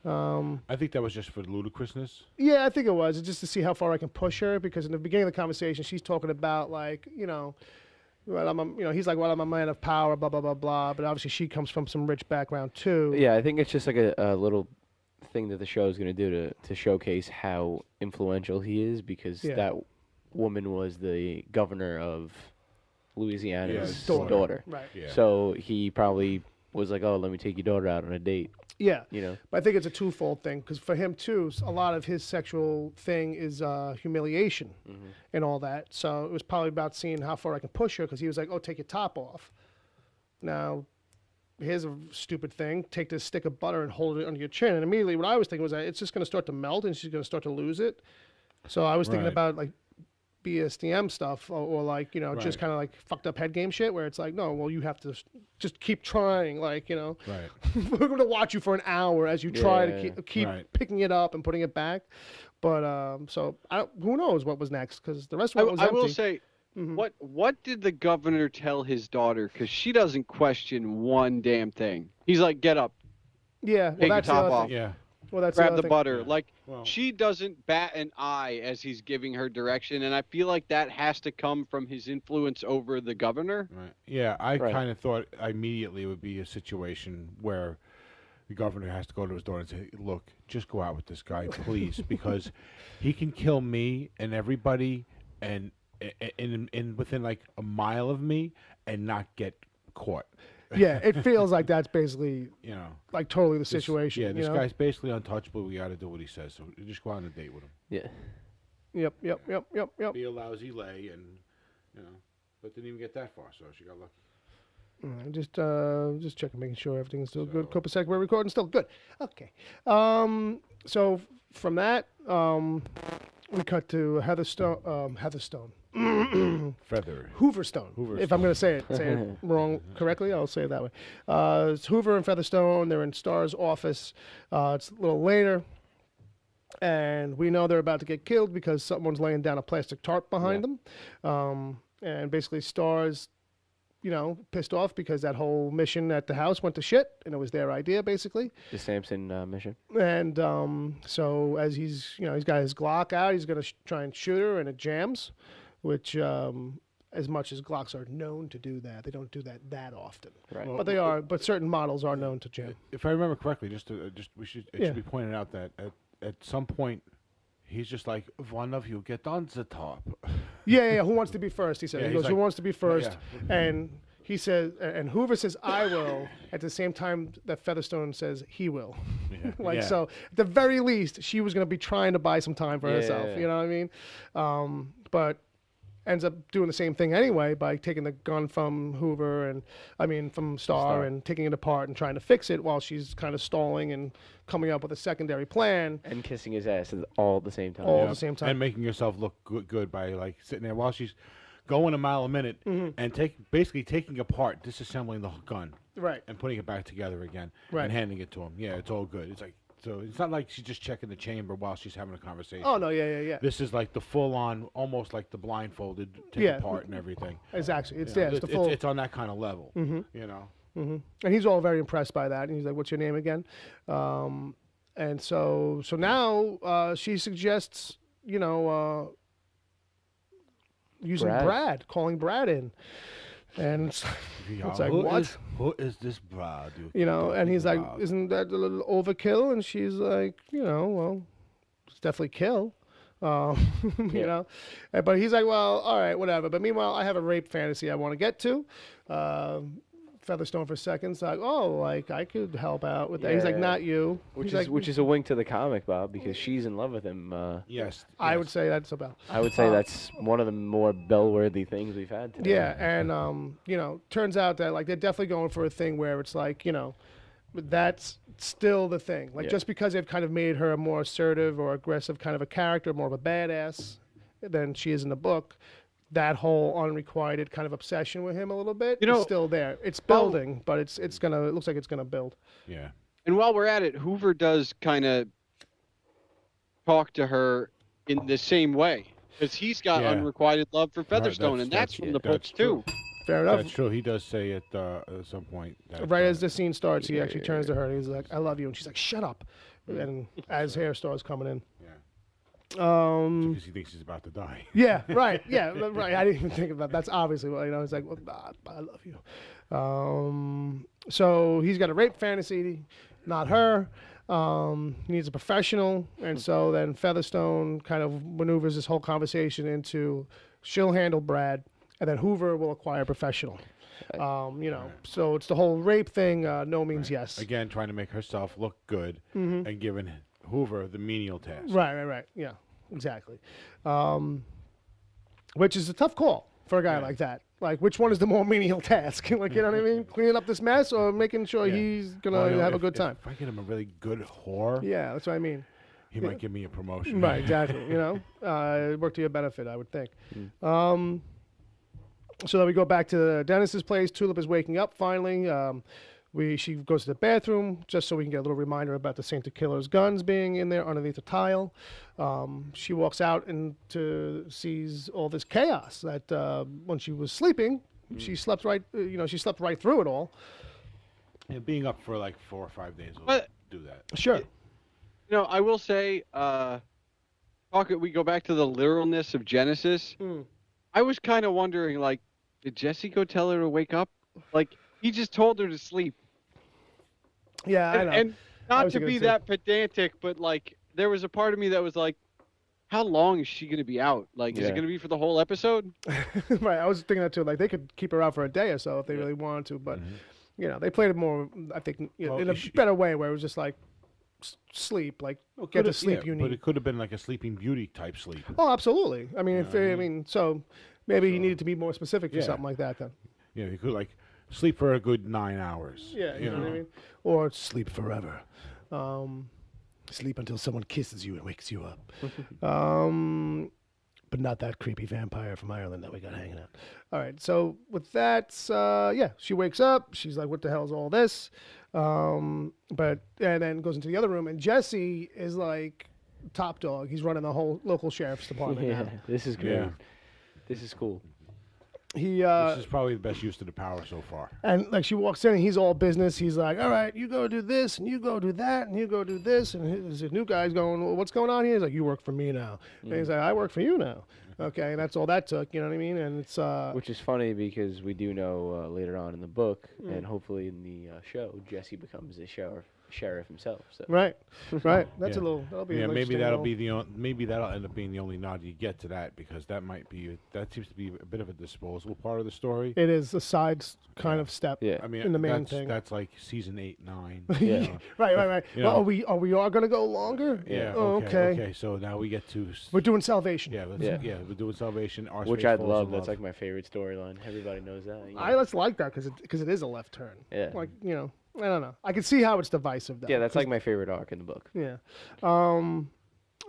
I think that was just for ludicrousness. Yeah, I think it was. It's just to see how far I can push her because in the beginning of the conversation, she's talking about like, well, he's like, well, I'm a man of power, blah, blah, blah, blah. But obviously she comes from some rich background too. Yeah, I think it's just like a little thing that the show is going to do to showcase how influential he is because that woman was the governor of Louisiana's daughter. Right. Yeah. So he probably was like, oh, let me take your daughter out on a date. Yeah. You know? But I think it's a twofold thing because for him, too, a lot of his sexual thing is humiliation and all that. So it was probably about seeing how far I can push her because he was like, oh, take your top off. Now, here's a stupid thing. Take this stick of butter and hold it under your chin. And immediately what I was thinking was that it's just going to start to melt and she's going to start to lose it. So I was thinking about like BSDM stuff or like, just kind of like fucked up head game shit where it's like, no, well, you have to just keep trying. Like, Right. we're going to watch you for an hour as you try to keep picking it up and putting it back. But so who knows what was next because the rest of it was empty. I will say, what did the governor tell his daughter? Because she doesn't question one damn thing. He's like, get up. Yeah. Take your top off. Yeah. Well, that's grab the butter. Yeah. Like, she doesn't bat an eye as he's giving her direction, and I feel like that has to come from his influence over the governor. Right. Yeah, I kind of thought immediately it would be a situation where the governor has to go to his daughter and say, look, just go out with this guy, please, because he can kill me and everybody and within like a mile of me and not get caught. Yeah, it feels like that's basically, like totally the situation. Yeah, this guy's basically untouchable. We got to do what he says. So just go on a date with him. Yeah. Yep. Be a lousy lay, and but didn't even get that far. So she got lucky. Just checking, making sure everything's still good. Copacetic, we're recording, still good. Okay. So from that, we cut to Heatherstone. Hooverstone. If I'm going to say it wrong correctly, I'll say it that way. It's Hoover and Featherstone. They're in Star's office. It's a little later, and we know they're about to get killed because someone's laying down a plastic tarp behind them. And basically, Star's, pissed off because that whole mission at the house went to shit, and it was their idea, basically. The Samson mission. And so as he's got his Glock out, he's going to try and shoot her, and it jams. Which, as much as Glocks are known to do that, they don't do that often. Right. But but certain models are known to jam. If I remember correctly, it should be pointed out that at some point, he's just like, one of you get on the top. Yeah. Who wants to be first? He said. He goes, like, who wants to be first? Yeah. And he says, and Hoover says, I will, at the same time that Featherstone says, he will. So, at the very least, she was going to be trying to buy some time for herself. You know what I mean? But ends up doing the same thing anyway by taking the gun from from Star and taking it apart and trying to fix it while she's kind of stalling and coming up with a secondary plan. And kissing his ass all at the same time. All at the same time. And making yourself look good by like sitting there while she's going a mile a minute and basically taking apart, disassembling the gun. Right. And putting it back together again. Right. And handing it to him. Yeah, it's all good. It's like, so it's not like she's just checking the chamber while she's having a conversation. Oh, no, yeah. This is like the full-on, almost like the blindfolded, take apart and everything. Exactly. It's on that kind of level, And he's all very impressed by that. And he's like, what's your name again? And so now she suggests, using Brad, calling Brad in. And it's like, what? Who is this Brad? And he's like, isn't that a little overkill? And she's like, well, definitely kill. You know, but he's like, well, all right, whatever. But meanwhile, I have a rape fantasy I want to get to. Featherstone for seconds, like, oh, like I could help out with that. He's like, not you. Which is a wink to the comic, Bob, because she's in love with him. Yes, I would say that's about. I would say that's one of the more bell-worthy things we've had today. Yeah, and you know, turns out that like they're definitely going for a thing where it's like, you know, that's still the thing. Like just because they've kind of made her a more assertive or aggressive kind of a character, more of a badass than she is in the book, that whole unrequited kind of obsession with him a little bit is still there. It's building, but it looks like it's gonna build. Yeah. And while we're at it, Hoover does kind of talk to her in the same way, because he's got unrequited love for Featherstone, and that's from the books too. Fair enough. That's true. He does say it at some point. Right as the scene starts, he actually turns to her and he's like, "I love you," and she's like, "Shut up." And as hair starts coming in. Because he thinks he's about to die. Yeah, right. Yeah, right. I didn't even think of that. That's obviously what, you know. He's like, well, I love you. So he's got a rape fantasy, not her. He needs a professional, and so then Featherstone kind of maneuvers this whole conversation into she'll handle Brad, and then Hoover will acquire a professional. You know, so it's the whole rape thing. No means yes. Again, trying to make herself look good and giving Hoover the menial task. Right. Yeah, exactly. Which is a tough call for a guy like that. Like, which one is the more menial task? Like, you know what I mean? Cleaning up this mess or making sure he's going to have a good time? If I get him a really good whore, yeah, that's what I mean. He might give me a promotion. Right, exactly. You know, work to your benefit, I would think. So then we go back to Dennis's place. Tulip is waking up finally. She goes to the bathroom just so we can get a little reminder about the Saint Killer's guns being in there underneath the tile. She walks out and sees all this chaos that when she was sleeping, she slept right. She slept right through it all. And being up for like 4 or 5 days will do that. Sure. You know, I will say, we go back to the literalness of Genesis. I was kind of wondering, like, did Jesse go tell her to wake up? Like, he just told her to sleep. Yeah, I know. And not to be that pedantic, but, like, there was a part of me that was like, how long is she going to be out? Like, is it going to be for the whole episode? Right, I was thinking that too. Like, they could keep her out for a day or so if they really wanted to, but, you know, they played it more, I think, in a better way where it was just like, sleep, like get the sleep you need. But it could have been like a Sleeping Beauty type sleep. Oh, absolutely. I mean, so maybe he needed to be more specific for something like that then. Yeah, you could like sleep for a good 9 hours. Yeah, you know what I mean? Or sleep forever. Sleep until someone kisses you and wakes you up. But not that creepy vampire from Ireland that we got hanging out. All right, so with that, she wakes up. She's like, what the hell is all this? And then goes into the other room, and Jesse is like top dog. He's running the whole local sheriff's department now. This is great. Yeah. This is cool. This is probably the best use of the power so far. And like she walks in and he's all business. He's like, all right, you go do this and you go do that and you go do this. And his new guy's going, well, what's going on here? He's like, you work for me now. And he's like, I work for you now. Okay, and that's all that took, you know what I mean? And it's which is funny because we do know later on in the book and hopefully in the show, Jesse becomes the sheriff himself. So. Right. That's a little. That'll be maybe that'll end up being the only nod you get to that because that seems to be a bit of a disposable part of the story. It is a side kind of step. Yeah. I mean, in the main thing. That's like season 8, 9. Yeah. Right. Well, are we all gonna go longer? Yeah. Oh, okay. So now we get to. We're doing Salvation. Yeah. We're doing Salvation. Which I love. That's like my favorite storyline. Everybody knows that. You know? I just like that because it is a left turn. Yeah. Like I don't know. I can see how it's divisive, though. Yeah, that's like my favorite arc in the book. Yeah.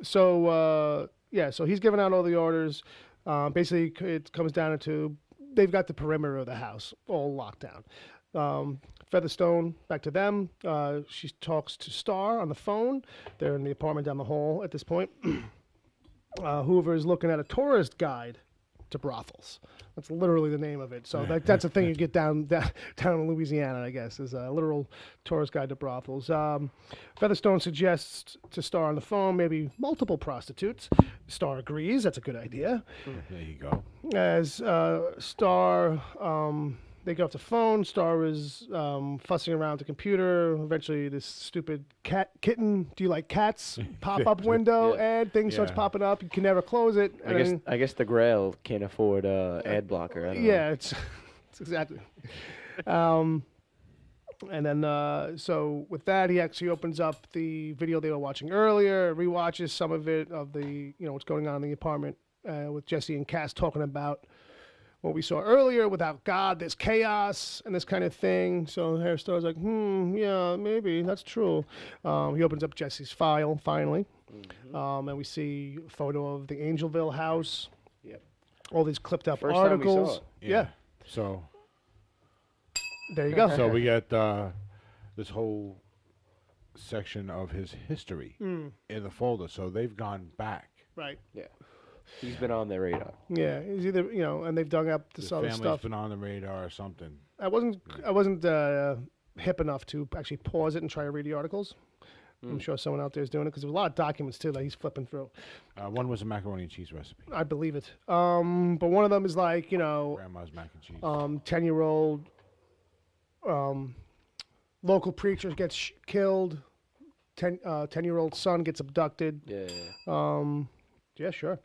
So he's giving out all the orders. Basically, it comes down to they've got the perimeter of the house all locked down. Featherstone, back to them. She talks to Star on the phone. They're in the apartment down the hall at this point. Hoover is looking at a tourist guide to brothels. That's literally the name of it. So that's a thing you get down in Louisiana, I guess, is a literal tourist guide to brothels. Featherstone suggests to Star on the phone maybe multiple prostitutes. Star agrees. That's a good idea. There you go. As Star They get off the phone. Star is fussing around the computer. Eventually, this stupid kitten, do you like cats? Pop-up window ad thing starts popping up. You can never close it. I guess the Grail can't afford ad blocker. I don't know. It's exactly. And then, so with that, he actually opens up the video they were watching earlier, rewatches some of it, of the, what's going on in the apartment with Jesse and Cass talking about what we saw earlier. Without God, there's chaos and this kind of thing. So Star's like, yeah, maybe that's true. He opens up Jesse's file finally, and we see a photo of the Angelville house. Yep. All these clipped up articles. Time we saw it. Yeah. So there you go. So we get this whole section of his history in the folder. So they've gone back. Right. Yeah. He's been on their radar. Yeah, he's either and they've dug up this other stuff. Family's been on the radar or something. I wasn't hip enough to actually pause it and try to read the articles. I'm sure someone out there is doing it because there's a lot of documents too that he's flipping through. One was a macaroni and cheese recipe. I believe it. But one of them is like grandma's mac and cheese. 10-year-old local preacher gets killed. 10-year-old son gets abducted. Yeah. Yeah, sure.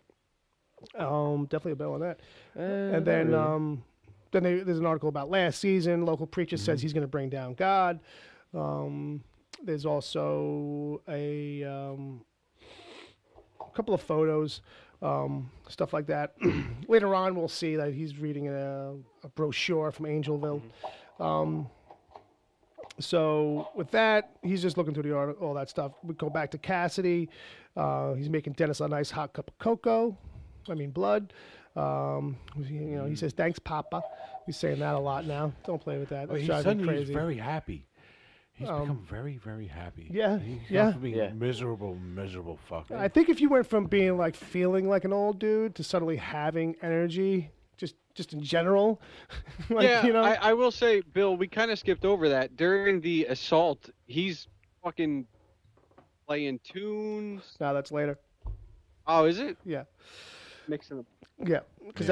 Definitely a bill on that. And then really. There's an article about last season. Local preacher says he's going to bring down God. There's also a couple of photos, stuff like that. Later on, we'll see that he's reading a brochure from Angelville. So with that, he's just looking through the article, all that stuff. We go back to Cassidy. He's making Dennis a nice hot cup of blood. He says, "Thanks, Papa." He's saying that a lot now. Don't play with that. He's suddenly very happy. He's become very, very happy. Yeah, He's gone from being miserable fucker. I think if you went from being like feeling like an old dude to suddenly having energy, just in general. I will say, Bill, we kind of skipped over that. During the assault, he's fucking playing tunes. No, that's later. Oh, is it? Yeah. Mixing them. Yeah, because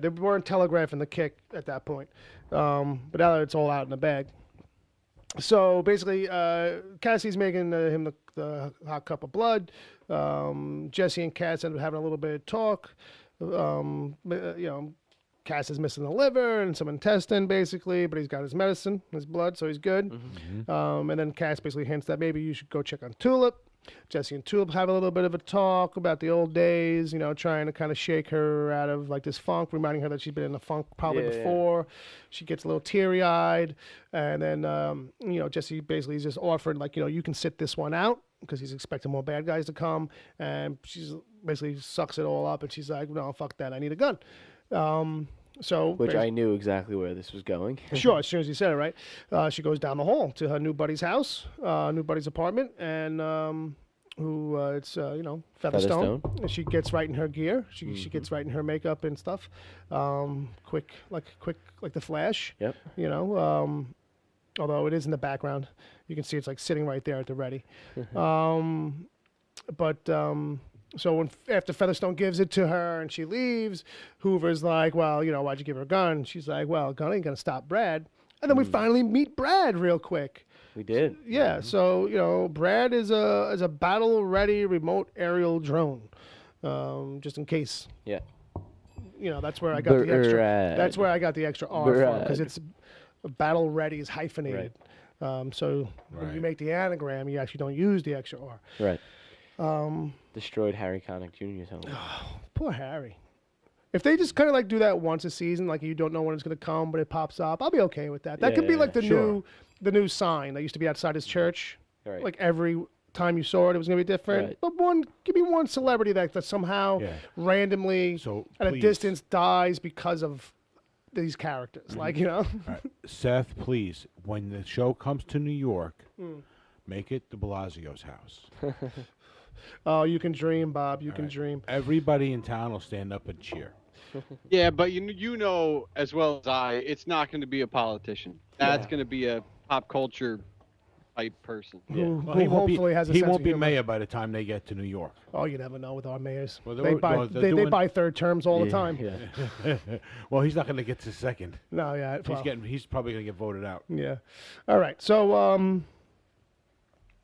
they weren't telegraphing the kick at that point. But now it's all out in the bag. So basically, Cassie's making him the hot cup of blood. Jesse and Cass end up having a little bit of talk. Cass is missing the liver and some intestine, basically, but he's got his medicine, his blood, so he's good. And then Cass basically hints that maybe you should go check on Tulip. Jesse and Tulip have a little bit of a talk about the old days, trying to kind of shake her out of like this funk, reminding her that she's been in the funk probably before. She gets a little teary-eyed, and then Jesse basically is just offered like, you can sit this one out because he's expecting more bad guys to come, and she's basically sucks it all up, and she's like, no, fuck that, I need a gun. Which I knew exactly where this was going. Sure, as soon as you said it, right? She goes down the hall to her new buddy's house, new buddy's apartment, and it's Featherstone. And she gets right in her gear. She gets right in her makeup and stuff. Quick like the Flash. Yep. Although it is in the background, you can see it's like sitting right there at the ready. So after Featherstone gives it to her and she leaves, Hoover's like, well, why'd you give her a gun? She's like, well, a gun ain't going to stop Brad. And then we finally meet Brad real quick. We did. Yeah, so, Brad is a battle-ready remote aerial drone, just in case. Yeah. That's where I got the extra. That's where I got the extra R from, because it's battle-ready is hyphenated. Right. So when you make the anagram, you actually don't use the extra R. Right. Destroyed Harry Connick Jr. Something. Oh, poor Harry. If they just kind of like do that once a season, like you don't know when it's going to come, but it pops up, I'll be okay with that. That could be like the new sign that used to be outside his church. Right. Like every time you saw it was going to be different. Right. But give me one celebrity that somehow randomly at a distance dies because of these characters. Like, Right. Seth, please, when the show comes to New York, make it de Blasio's house. Oh, you can dream, Bob. You can dream. Everybody in town will stand up and cheer. Yeah, but you know as well as I, it's not going to be a politician. That's going to be a pop culture type person. Who hopefully has a sense He won't of be humor. mayor by the time they get to New York. Oh, you never know with our mayors. Well, they buy third terms all the time. Yeah. Well, he's not going to get to second. No, yeah. Well, He's probably going to get voted out. yeah. All right. So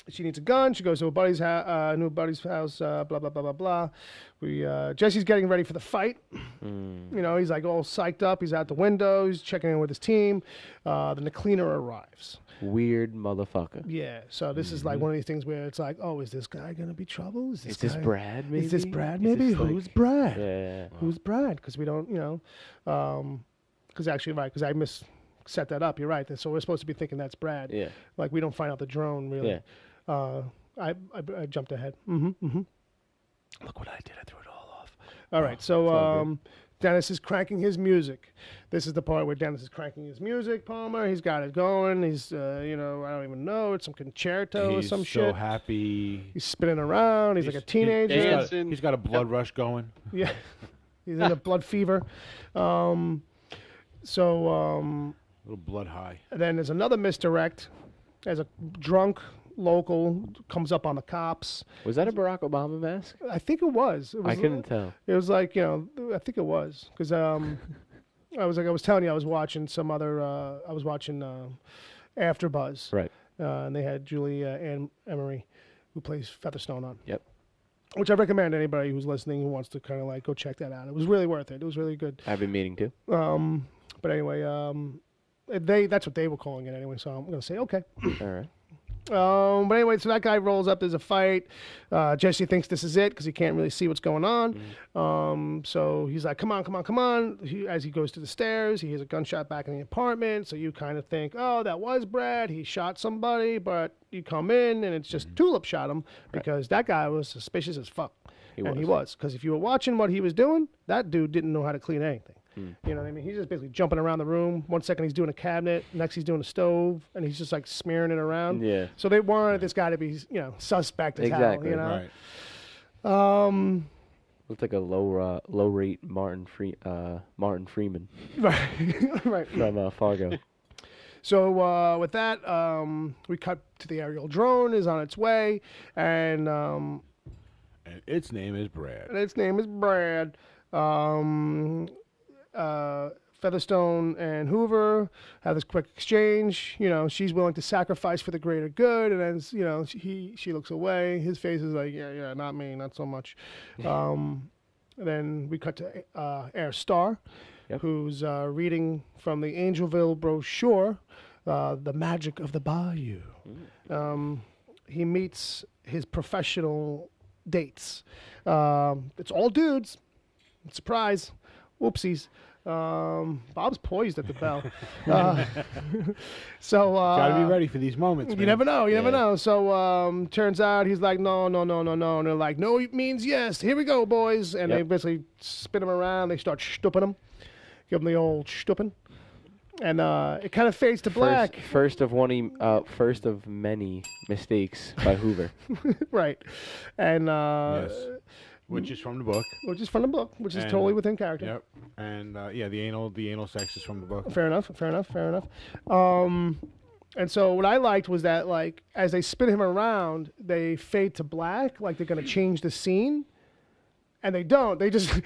she needs a gun. She goes to a new buddy's house. Blah blah blah blah blah. Jesse's getting ready for the fight. You know, he's like all psyched up. He's out the window. He's checking in with his team. Then the cleaner arrives. Weird motherfucker. Yeah. So this is like one of these things where it's like, oh, is this guy gonna be trouble? Is this Brad? Maybe. Is this Brad? Maybe. Who's Brad? Yeah. Who's Brad? Because we don't, you know, because actually, right? Because I set that up. You're right. So we're supposed to be thinking that's Brad. Yeah. Like we don't find out the drone really. Yeah. I jumped ahead. Look what I did. I threw it all off. All right. So Dennis is cranking his music. This is the part where Dennis is cranking his music, Palmer. He's got it going. He's, you know, I don't even know. It's some concerto or some shit. He's so happy. He's spinning around. He's like a teenager. He's got a blood rush going. Yeah. He's in a blood fever. A little blood high. And then there's another misdirect. As a drunk local comes up on the cops. Was that a Barack Obama mask? I think it was. I couldn't tell. It was like, you know, I think it was because I was telling you I was watching some other. I was watching AfterBuzz. Right. And they had Julie Ann Emery, who plays Featherstone on. Yep. Which I recommend anybody who's listening who wants to kind of like go check that out. It was really worth it. It was really good. I've been meaning to. But anyway, that's what they were calling it anyway. So I'm gonna say okay. All right. But anyway, so that guy rolls up. There's a fight. Jesse thinks this is it because he can't really see what's going on. So he's like, come on. As he goes to the stairs, he hears a gunshot back in the apartment. So you kind of think, oh, that was Brad. He shot somebody. But you come in, and it's just Tulip shot him because that guy was suspicious as fuck. He was. Because if you were watching what he was doing, that dude didn't know how to clean anything. You know what I mean? He's just basically jumping around the room. 1 second he's doing a cabinet, next he's doing a stove, and he's just like smearing it around. Yeah. So they wanted this guy to be, you know, suspect as hell. You know. Right. Looked like a low rate Martin Freeman. Right. From Fargo. So with that, we cut to the aerial drone is on its way, and its name is Brad. Featherstone and Hoover have this quick exchange. You know, she's willing to sacrifice for the greater good, and then you know she looks away. His face is like, yeah, not me, not so much. Then we cut to Air Star, who's reading from the Angelville brochure, "The Magic of the Bayou." He meets his professional dates. It's all dudes. Surprise. Whoopsies. Bob's poised at the bell. So gotta be ready for these moments. You never know. You never know. So turns out he's like, no. And they're like, no means yes. Here we go, boys. And they basically spin him around. They start stooping him. Give him the old stooping. And it kind of fades to black. First of many mistakes by Hoover. Right. And yes. Which is from the book. Which is totally within character. Yep. And the anal sex is from the book. Fair enough. And so what I liked was that, like, as they spin him around, they fade to black, like they're going to change the scene. And they don't. They just,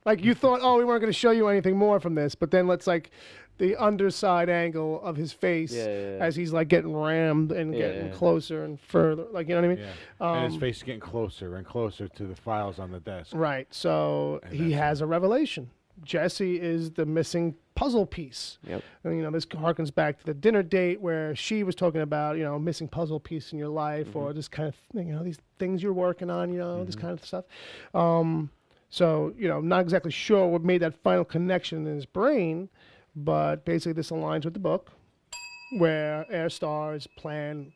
like, you thought, oh, we weren't going to show you anything more from this. But then let's, like, the underside angle of his face as he's, like, getting rammed and getting closer and further. Like, you know what I mean? Yeah. And his face is getting closer and closer to the files on the desk. Right. So he has a revelation. Jesse is the missing puzzle piece. Yep. And, you know, this harkens back to the dinner date where she was talking about, you know, missing puzzle piece in your life or this kind of thing, you know, these things you're working on, you know, this kind of stuff. So, you know, not exactly sure what made that final connection in his brain, but basically this aligns with the book where Air Star's plan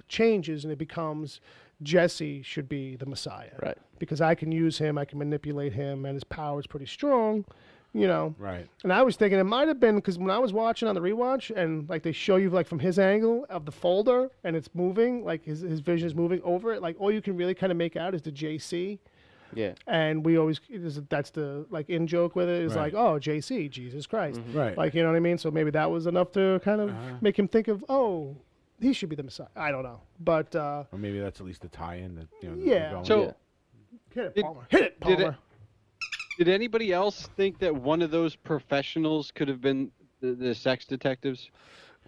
changes and it becomes Jesse should be the Messiah. Right. Because I can use him, I can manipulate him, and his power is pretty strong, you know. Right. And I was thinking it might have been because when I was watching on the rewatch and, like, they show you, like, from his angle of the folder and it's moving, like, his vision is moving over it, like, all you can really kind of make out is the JC. Yeah. And we always, that's the, like, in joke with it is like, oh, JC, Jesus Christ. Right. Like, you know what I mean? So maybe that was enough to kind of make him think of, oh, he should be the Messiah. I don't know, but or maybe that's at least a tie-in that yeah. So hit it, Palmer. Hit it, Palmer. Did anybody else think that one of those professionals could have been the sex detectives?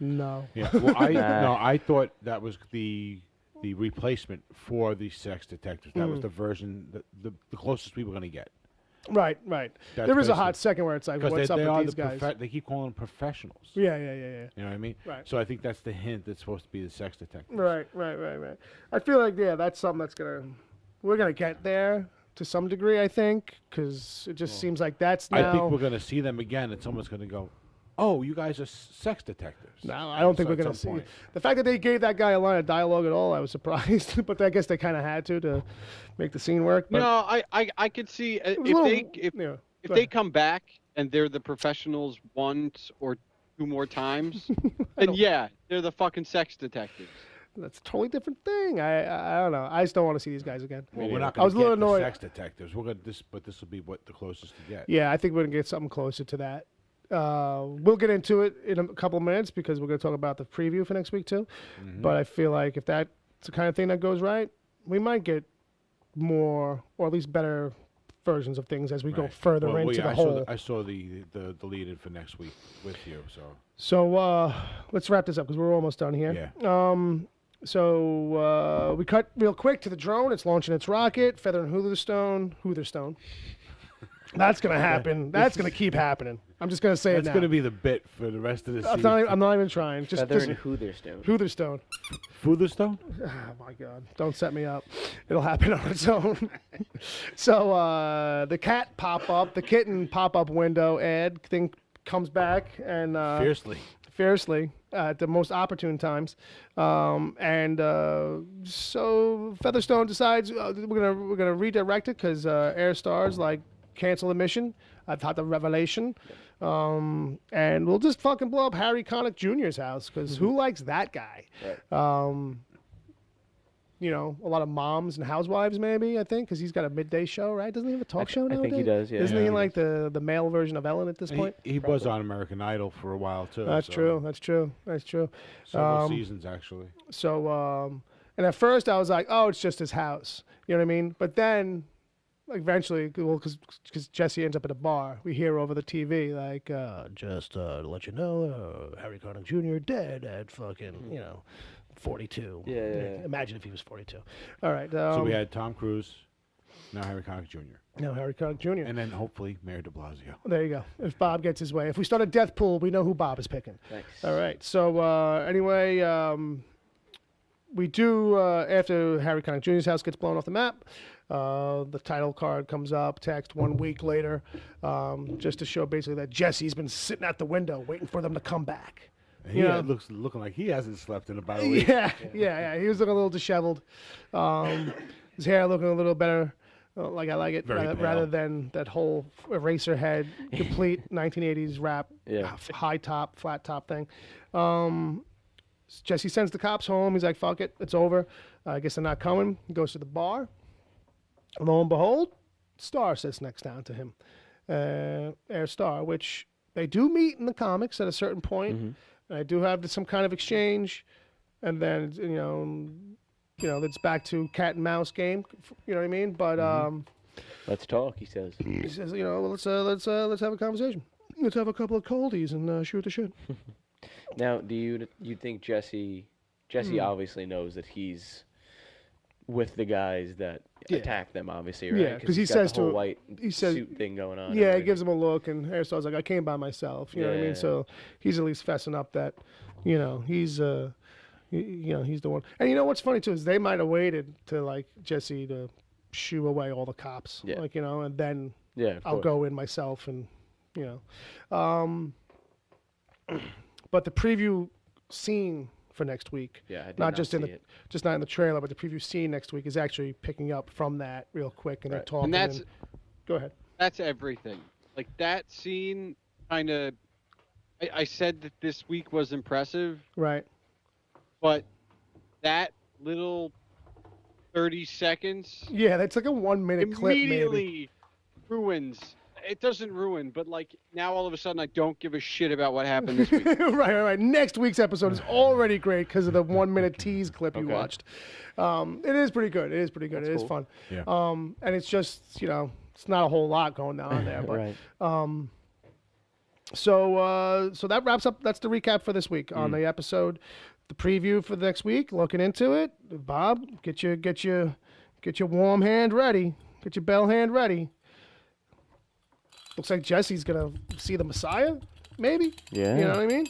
No. Yeah. Well, I thought that was the replacement for the sex detectives. That was the version, the closest we were going to get. Right. There is a hot second where it's like, what's up with these guys? They keep calling them professionals. Yeah. You know what I mean? Right. So I think that's the hint that's supposed to be the sex detectives. Right. I feel like, that's something we're going to get there to some degree, I think, because it just seems like that's now. I think we're going to see them again, and someone's going to go, oh, you guys are sex detectives. No, I don't think we're going to see it. The fact that they gave that guy a line of dialogue at all, I was surprised. But I guess they kind of had to make the scene work. But no, I could see if they come back and they're the professionals once or two more times, then they're the fucking sex detectives. That's a totally different thing. I don't know. I just don't want to see these guys again. Well, we're not going to get the sex detectives. We're going but this will be what the closest to get. Yeah, I think we're going to get something closer to that. We'll get into it in a couple of minutes because we're going to talk about the preview for next week too. Mm-hmm. But I feel like if that's the kind of thing that goes right, we might get more or at least better versions of things as we go further into the whole. I saw the lead-in for next week with you. So let's wrap this up because we're almost done here. Yeah. So we cut real quick to the drone. It's launching its rocket. Feather and Hootherstone. That's going to happen. That's going to keep happening. I'm just going to say it now. That's going to be the bit for the rest of the season. I'm not even trying. Feather and Hootherstone. Hootherstone? Oh, my God. Don't set me up. It'll happen on its own. So the kitten pop-up window ad thing comes back. And fiercely at the most opportune times. So Featherstone decides we're gonna redirect it because Air Stars cancel the mission. I've had the revelation. And we'll just fucking blow up Harry Connick Jr.'s house because who likes that guy? Right. A lot of moms and housewives maybe, I think, because he's got a midday show, right? Doesn't he have a talk show nowadays? I think he does, yeah. Isn't he like the male version of Ellen at this point? He was on American Idol for a while, too. That's true. Several seasons, actually. So, and at first I was like, oh, it's just his house. You know what I mean? But then eventually, because Jesse ends up at a bar, we hear over the TV, just to let you know, Harry Connick Jr. dead at fucking, 42. Yeah. Imagine if he was 42. All right. So we had Tom Cruise, now Harry Connick Jr. And then hopefully Mayor de Blasio. There you go. If Bob gets his way. If we start a death pool, we know who Bob is picking. Thanks. All right. So anyway, we do, after Harry Connick Jr.'s house gets blown off the map, the title card comes up, text 1 week later, just to show basically that Jesse's been sitting at the window waiting for them to come back. He looking like he hasn't slept in about a week. Yeah. He was looking a little disheveled. His hair looking a little better, like I like it, rather than that whole eraser head, complete 1980s rap, high top, flat top thing. Jesse sends the cops home. He's like, fuck it, it's over. I guess they're not coming. He goes to the bar. Lo and behold, Star sits next down to him. Air Star, which they do meet in the comics at a certain point. Mm-hmm. And I do have some kind of exchange. And then, it's back to cat and mouse game. You know what I mean? But let's talk, he says. He says, let's have a conversation. Let's have a couple of coldies and shoot the shit. Now, do you think Jesse obviously knows that he's with the guys that attack them, obviously, right? Yeah, because he says the whole white suit thing going on. Yeah, he gives him a look, and Hairstyle's like, I came by myself. You know what I mean? So he's at least fessing up that, he's the one. And you know what's funny too is they might have waited to Jesse to shoo away all the cops, and then I'll go in myself, and but the preview scene for next week, not in the trailer, but the preview scene next week is actually picking up from that real quick, and they're talking. And go ahead. That's everything. Like that scene, kind of. I said that this week was impressive, right? But that little 30 seconds, that's like a 1 minute clip. Immediately ruins it doesn't ruin, but like now all of a sudden I don't give a shit about what happened this week. right. Next week's episode is already great because of the 1 minute tease clip you watched. It is pretty good. It That's is cool. fun. Yeah. And it's just it's not a whole lot going on there, but Right. So that wraps up. That's the recap for this week on the episode. The preview for the next week. Looking into it, Bob, get your warm hand ready. Get your bell hand ready. Looks like Jesse's gonna see the Messiah, maybe. Yeah. You know what I mean?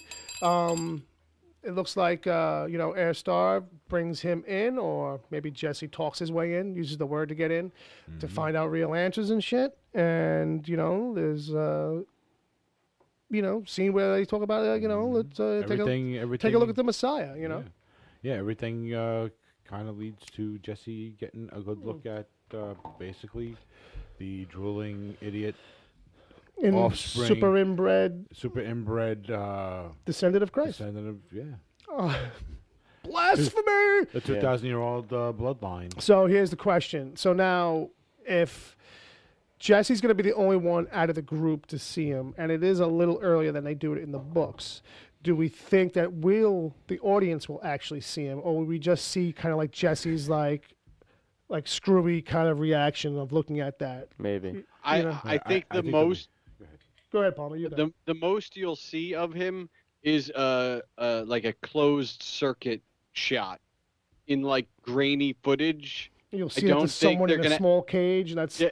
It looks like Airstar brings him in, or maybe Jesse talks his way in, uses the word to get in, to find out real answers and shit. And there's scene where they talk about let's take a look at the Messiah. Yeah, everything kind of leads to Jesse getting a good look at basically the drooling idiot offspring, super inbred descendant of Christ. Blasphemy! The 2,000-year-old bloodline. So here's the question. So now, if Jesse's going to be the only one out of the group to see him, and it is a little earlier than they do it in the books, do we think that the audience will actually see him, or will we just see kind of like Jesse's like screwy kind of reaction of looking at that? Maybe. I think the most. Go ahead, Palmer. The most you'll see of him is like a closed circuit shot in like grainy footage. You'll see someone in a small cage, and that's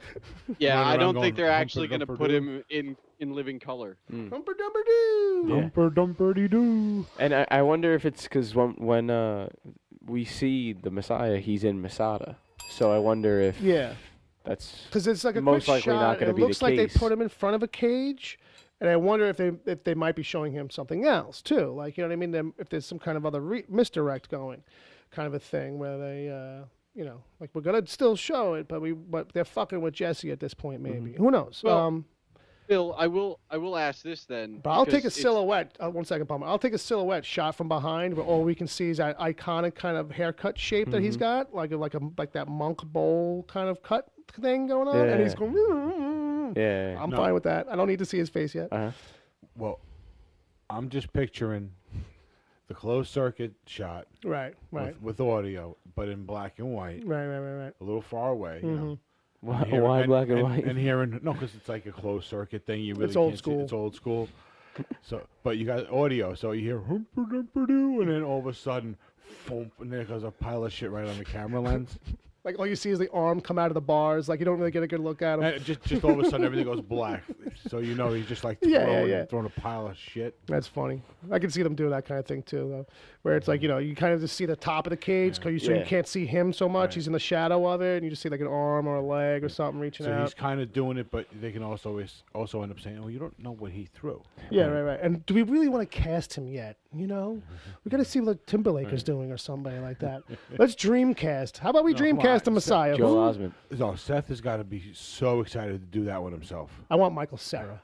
yeah. I don't think they're actually going to put him in living color. Humper dumper doo. Humper dumper doo. And I wonder if it's because when we see the Messiah, he's in Masada. So I wonder if that's because it's like a most quick likely shot. not going to be it looks the like case. they put him in front of a cage, and I wonder if they might be showing him something else too. Like what I mean? If there's some kind of other misdirect going, kind of a thing where they. Like we're gonna still show it, but they're fucking with Jesse at this point. Maybe who knows? Well, Bill, I will ask this then. But I'll take a silhouette. 1 second, Palmer. I'll take a silhouette shot from behind, where all we can see is that iconic kind of haircut shape that he's got, like that monk bowl kind of cut thing going on, and he's going. Yeah, I'm fine with that. I don't need to see his face yet. Well, I'm just picturing the closed circuit shot, right, with audio, but in black and white, right, a little far away. Why black and white? And hearing because it's like a closed circuit thing. You really it's old can't school. See, it's old school. So, but you got audio, so you hear humper dumper doo, and then all of a sudden, thump, and there goes a pile of shit right on the camera lens. Like all you see is the arm come out of the bars. Like you don't really get a good look at him. And just all of a sudden everything goes black. So he's just like throwing a pile of shit. That's funny. I can see them doing that kind of thing too, though, where it's like you kind of just see the top of the cage, so you can't see him so much. Right. He's in the shadow of it, and you just see like an arm or a leg or something reaching out. So he's kind of doing it, but they can also end up saying, "Oh, you don't know what he threw." Yeah, right. And do we really want to cast him yet? We got to see what Timberlake is doing or somebody like that. Let's dreamcast. How about we dreamcast the Messiah? Joel Osment. No, Seth has got to be so excited to do that one himself. I want Michael Cera.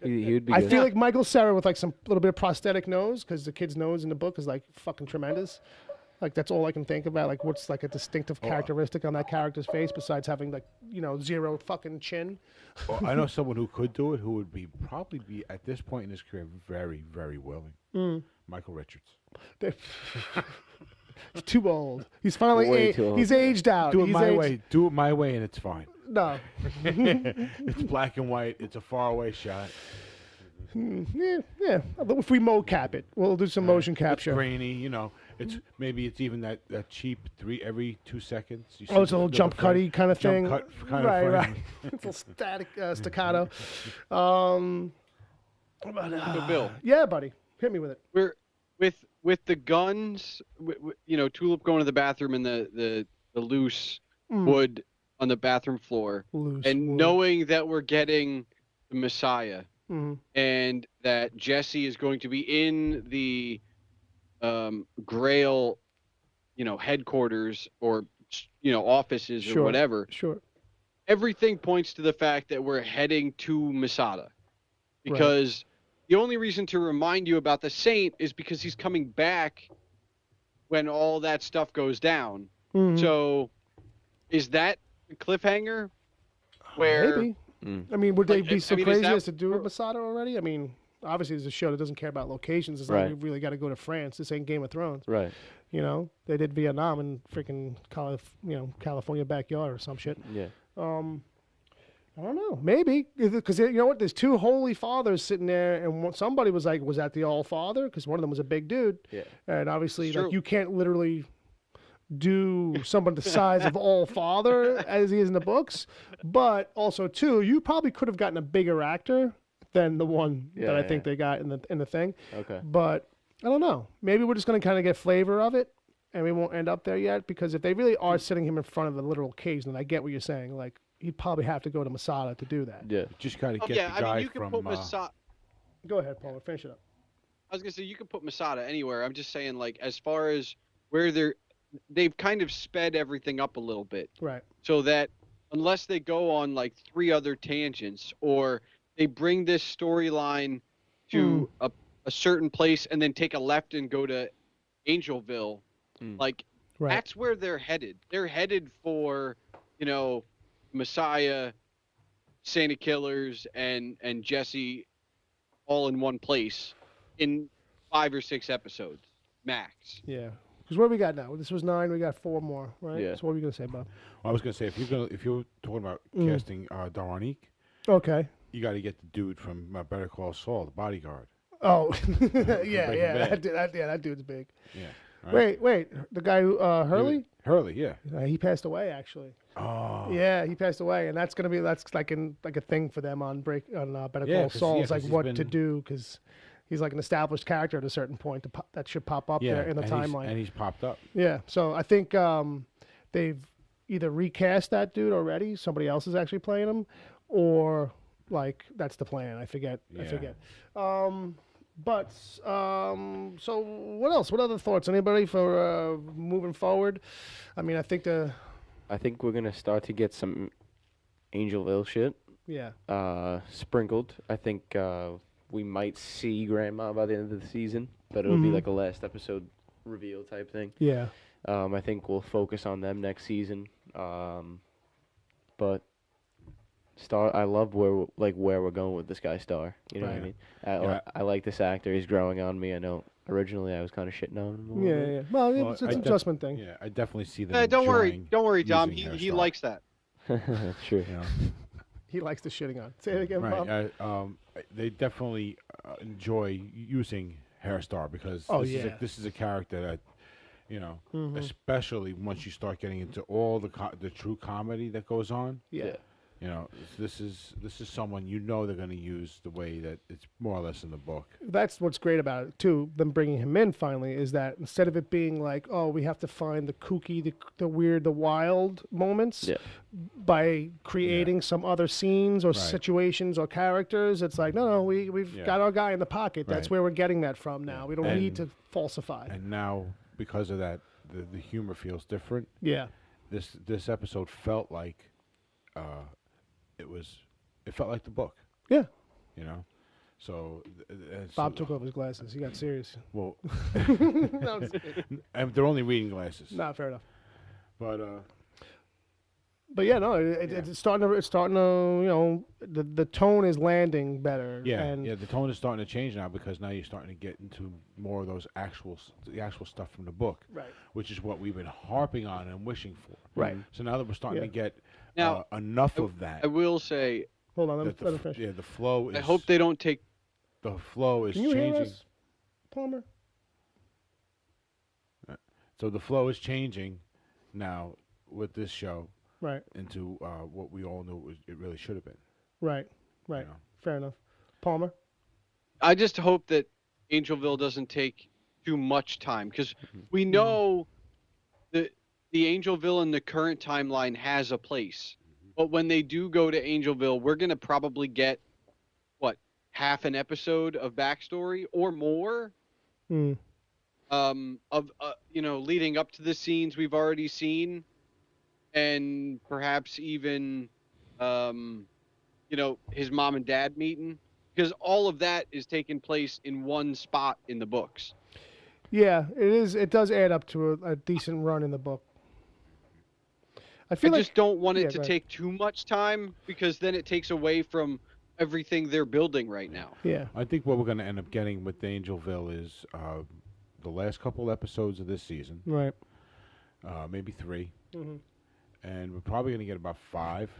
He would be I good. feel like Michael Cera with like some little bit of prosthetic nose, because the kid's nose in the book is like fucking tremendous. Like that's all I can think about. Like what's like a distinctive characteristic on that character's face besides having like zero fucking chin. Well, I know someone who could do it, who would probably be at this point in his career very, very willing. Michael Richards. Too old. He's finally he's aged out. Do it my way. Do it my way, and it's fine. No. It's black and white. It's a faraway shot. Yeah. If we mocap it, we'll do some motion capture. It's grainy, It's even that cheap every 2 seconds. It's a little jump cutty kind of thing. Jump cut kind of frame. Right. It's a little static staccato. So Bill. Yeah, buddy. Hit me with it. We're with the guns, Tulip going to the bathroom and the loose wood on the bathroom floor, knowing that we're getting the Messiah, and that Jesse is going to be in the Grail, headquarters or offices or whatever. Sure. Everything points to the fact that we're heading to Masada, because the only reason to remind you about the Saint is because he's coming back when all that stuff goes down. So is that a cliffhanger where I mean, would they be so crazy as to do a Masada already? I mean, obviously, there's a show that doesn't care about locations. It's like we really got to go to France. This ain't Game of Thrones. Right. You know, they did Vietnam in freaking California backyard or some shit. Yeah. I don't know. Maybe because you know what? There's two holy fathers sitting there, and somebody was like, "Was that the All Father?" Because one of them was a big dude. Yeah. And obviously, like, you can't literally do someone the size of All Father as he is in the books, but also too, you probably could have gotten a bigger actor than the one that I think they got in the thing. Okay. But I don't know. Maybe we're just going to kind of get flavor of it, and we won't end up there yet. Because if they really are sitting him in front of a literal cage, then I get what you're saying. Like, he'd probably have to go to Masada to do that. Yeah. Just got to get the guy you can from. Put Masada. Go ahead, Paul. Finish it up. I was gonna say you can put Masada anywhere. I'm just saying, like, as far as where they've kind of sped everything up a little bit, right? So that unless they go on like 3 other tangents, or they bring this storyline to a certain place and then take a left and go to Angelville, like that's where they're headed. They're headed for, Messiah, Santa Killers, and Jesse all in one place in 5 or 6 episodes max. Yeah. Because what do we got now? This was 9. We got 4 more, right? Yeah. So what were you gonna say, Bob? Well, I was gonna say if you're talking about casting Daronique, okay, you got to get the dude from Better Call Saul, the bodyguard. Oh, yeah. That dude's big. Yeah. Right. Wait. The guy who Hurley? Hurley, yeah. He passed away actually. Oh. Yeah, he passed away, and that's like a thing for them on Better Call Saul. It's like what to do because he's like an established character at a certain point that should pop up there in the timeline. And he's popped up. Yeah, so I think they've either recast that dude already, somebody else is actually playing him, or like that's the plan. I forget. But so what else? What other thoughts? Anybody for moving forward? I mean, I think we're gonna start to get some Angelville shit. Yeah. Sprinkled. I think we might see Grandma by the end of the season, but it'll be like a last episode reveal type thing. Yeah. I think we'll focus on them next season. But Star, I love where we're going with this guy Star. You know what I mean? I like this actor. He's growing on me. I know originally I was kind of shitting on him. Yeah. Well, it's an adjustment thing. Yeah, I definitely see that. Don't worry, Dom. He likes that. Sure. Yeah. He likes the shitting on. Say it again, Bob. They definitely enjoy using Hair Star because this is a character that, especially once you start getting into all the true comedy that goes on. Yeah. This is someone they're going to use the way that it's more or less in the book. That's what's great about it too. Them bringing him in finally is that instead of it being like, oh, we have to find the kooky, the weird, the wild moments by creating some other scenes or situations or characters. It's like, no, we've got our guy in the pocket. That's where we're getting that from now. We don't need to falsify. And now because of that, the humor feels different. Yeah. This episode felt like. It felt like the book. Yeah. So Bob took off his glasses. He got serious. Well, No, and they're only reading glasses. Not fair enough. But yeah, no, it's starting to, the tone is landing better. Yeah, the tone is starting to change now because now you're starting to get into more of the actual stuff from the book, right? Which is what we've been harping on and wishing for, right? So now that we're starting to get now enough of that, I will say. Hold on, let me finish. Yeah, the flow is. I hope they don't take. The flow is Can you changing. Hear us, Palmer? So the flow is changing now with this show. Right. Into what we all knew it really should have been. Right. Fair enough. Palmer? I just hope that Angelville doesn't take too much time because we know that the Angelville in the current timeline has a place. But when they do go to Angelville, we're going to probably get, half an episode of backstory or more of leading up to the scenes we've already seen. And perhaps even, his mom and dad meeting, because all of that is taking place in one spot in the books. Yeah, it is. It does add up to a decent run in the book. I just don't want it to take too much time because then it takes away from everything they're building right now. Yeah. I think what we're going to end up getting with Angelville is the last couple episodes of this season. Right. Maybe 3. Mm-hmm. And we're probably going to get about 5.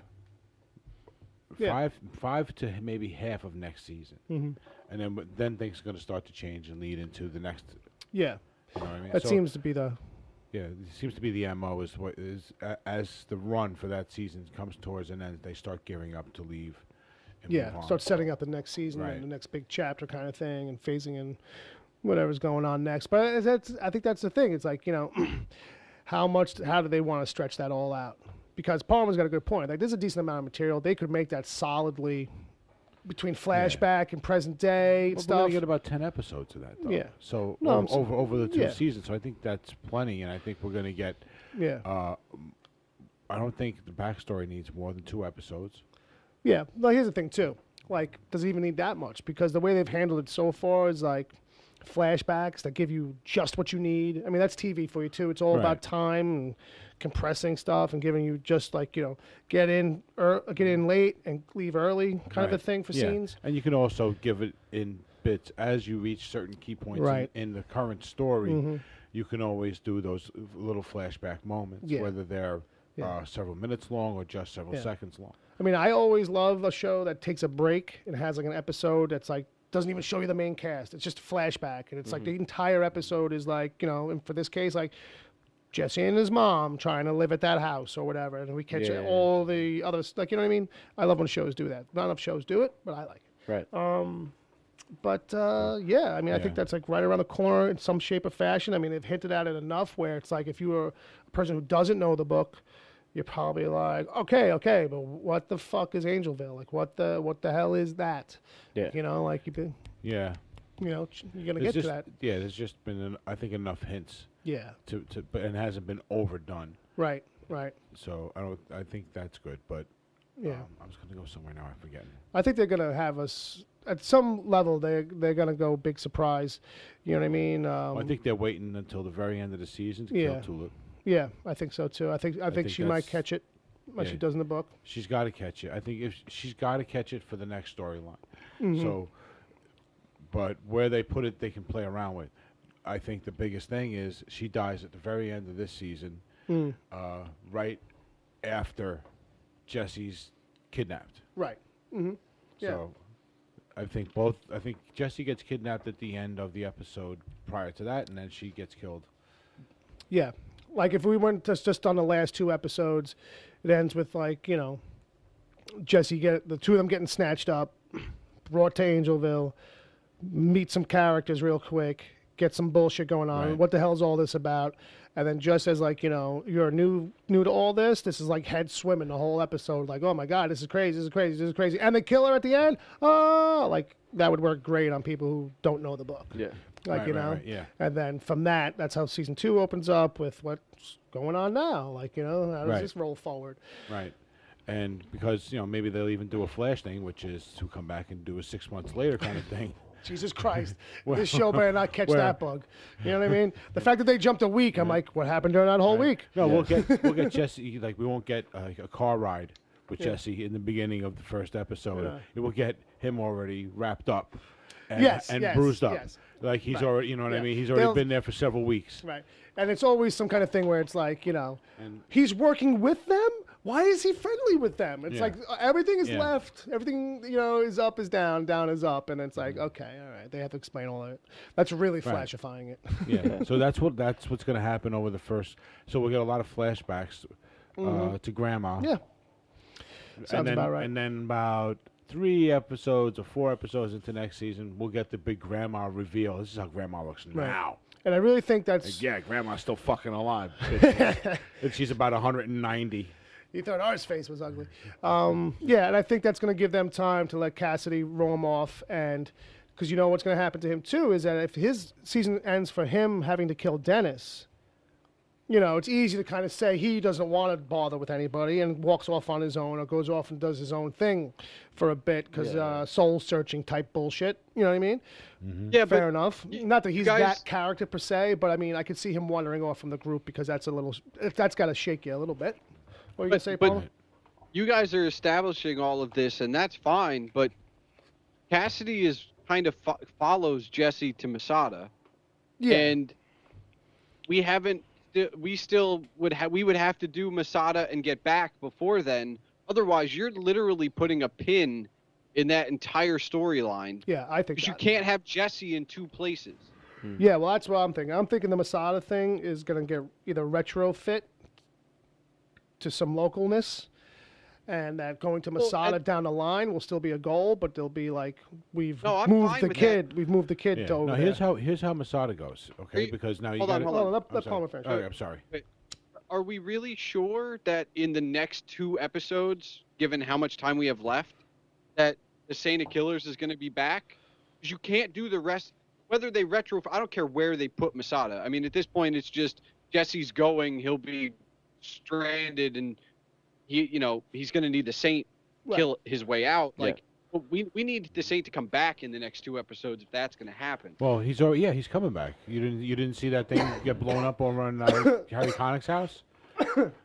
Yeah. Five to maybe half of next season. Mm-hmm. And then things are going to start to change and lead into the next. Yeah. You know what I mean? That seems to be the. Yeah, it seems to be the MO is what is as the run for that season comes towards an end, they start gearing up to leave. And move on. Start setting up the next season and the next big chapter kind of thing, and phasing in whatever's going on next. But I think that's the thing. It's like, how do they want to stretch that all out? Because Palmer's got a good point. Like, there's a decent amount of material. They could make that solidly between flashback and present day stuff. We're going to get about 10 episodes of that, though. Yeah. So over the 2 seasons. So I think that's plenty, and I think we're going to get. Yeah. I don't think the backstory needs more than 2 episodes. Yeah. Well, here's the thing too. Like, does it even need that much? Because the way they've handled it so far is like flashbacks that give you just what you need. I mean, that's TV for you too. It's all about time and compressing stuff and giving you just like, get in late and leave early kind of a thing for scenes. And you can also give it in bits as you reach certain key points in the current story. Mm-hmm. You can always do those little flashback moments, whether they're several minutes long or just several seconds long. I mean, I always love a show that takes a break and has like an episode that's like doesn't even show you the main cast. It's just a flashback, and it's like the entire episode is like, and for this case, like Jesse and his mom trying to live at that house or whatever, and we catch all the others. Like, you know what I mean? I love when shows do that. Not enough shows do it, but I like it. Right. I mean, I think that's like right around the corner in some shape or fashion. I mean, they've hinted at it enough where it's like if you were a person who doesn't know the book, you're probably like, okay, but what the fuck is Angelville? Like, what the hell is that? Yeah. Like you've been. Yeah. You're gonna get to that. Yeah, there's just been I think enough hints. Yeah. But it hasn't been overdone. Right. So I think that's good, but I was gonna go somewhere now. I'm forgetting. I think they're gonna have us at some level. They're gonna go big surprise. You know what I mean? I think they're waiting until the very end of the season to kill Tulip. Yeah, I think so too. I think she might catch it, like she does in the book. She's got to catch it. I think if she's got to catch it for the next storyline. Mm-hmm. So, but where they put it, they can play around with. I think the biggest thing is she dies at the very end of this season, right after Jesse's kidnapped. Right. Mm-hmm. Yeah. So, I think Jesse gets kidnapped at the end of the episode prior to that, and then she gets killed. Yeah. Like, if we went just on the last 2 episodes, it ends with, like, Jesse the 2 of them getting snatched up, brought to Angelville, meet some characters real quick, get some bullshit going on. Right. What the hell's all this about? And then just as, like, you're new to all this is like head swimming the whole episode. Like, oh, my God, this is crazy. And they kill her at the end? Oh, like, that would work great on people who don't know the book. Yeah. Like, right, yeah. And then from that's how season 2 opens up with what's going on now. Like, how does this roll forward? Right. And because, maybe they'll even do a Flash thing, which is to come back and do a 6 months later kind of thing. Jesus Christ. This show better not catch that bug. You know what I mean? The fact that they jumped a week, I'm like, what happened during that whole week? No, we'll get Jesse, like, we won't get a car ride with Jesse in the beginning of the first episode. Yeah. It will get him already wrapped up. And bruised up. Yes. Like he's already, you know what I mean? He's already been there for several weeks. Right. And it's always some kind of thing where it's like, he's working with them? Why is he friendly with them? It's like everything is left. Everything, is up is down is up. And it's like, okay, all right. They have to explain all that. That's really flashifying it. Yeah. So that's what's going to happen over the first. So we'll get a lot of flashbacks to Grandma. Yeah. Sounds about right. And then about 3 episodes or 4 episodes into next season, we'll get the big Grandma reveal. This is how Grandma looks now. And I really think that's... Like, Grandma's still fucking alive. And she's about 190. You thought ours face was ugly. And I think that's going to give them time to let Cassidy roam off. And because what's going to happen to him, too, is that if his season ends for him having to kill Dennis... it's easy to kind of say he doesn't want to bother with anybody and walks off on his own or goes off and does his own thing for a bit because soul-searching type bullshit. You know what I mean? Mm-hmm. Yeah, fair enough. Not that he's that character per se, but I mean, I could see him wandering off from the group because that's got to shake you a little bit What are you going to say, Paul? You guys are establishing all of this, and that's fine, but Cassidy is kind of follows Jesse to Masada. Yeah. And we haven't. We still would have. We would have to do Masada and get back before then. Otherwise, you're literally putting a pin in that entire storyline. Yeah, I think. Because you can't have Jesse in two places. Yeah, well, that's what I'm thinking. I'm thinking the Masada thing is going to get either retrofit to some localness, and that going to Masada down the line will still be a goal, but they'll be like, we've moved the kid. We've moved the kid to over there. Here's how Masada goes, okay? Because now you got Hold on. Let Palmer finish. Oh, I'm sorry. Wait, are we really sure that in the next 2 episodes, given how much time we have left, that the Saint of Killers is going to be back? Because you can't do the rest. Whether they I don't care where they put Masada. I mean, at this point, it's just Jesse's going. He'll be stranded, and he's going to need the Saint kill his way out. Like, we need the Saint to come back in the next 2 episodes if that's going to happen. Well, he's coming back. You didn't see that thing get blown up over on Harry Connick's house?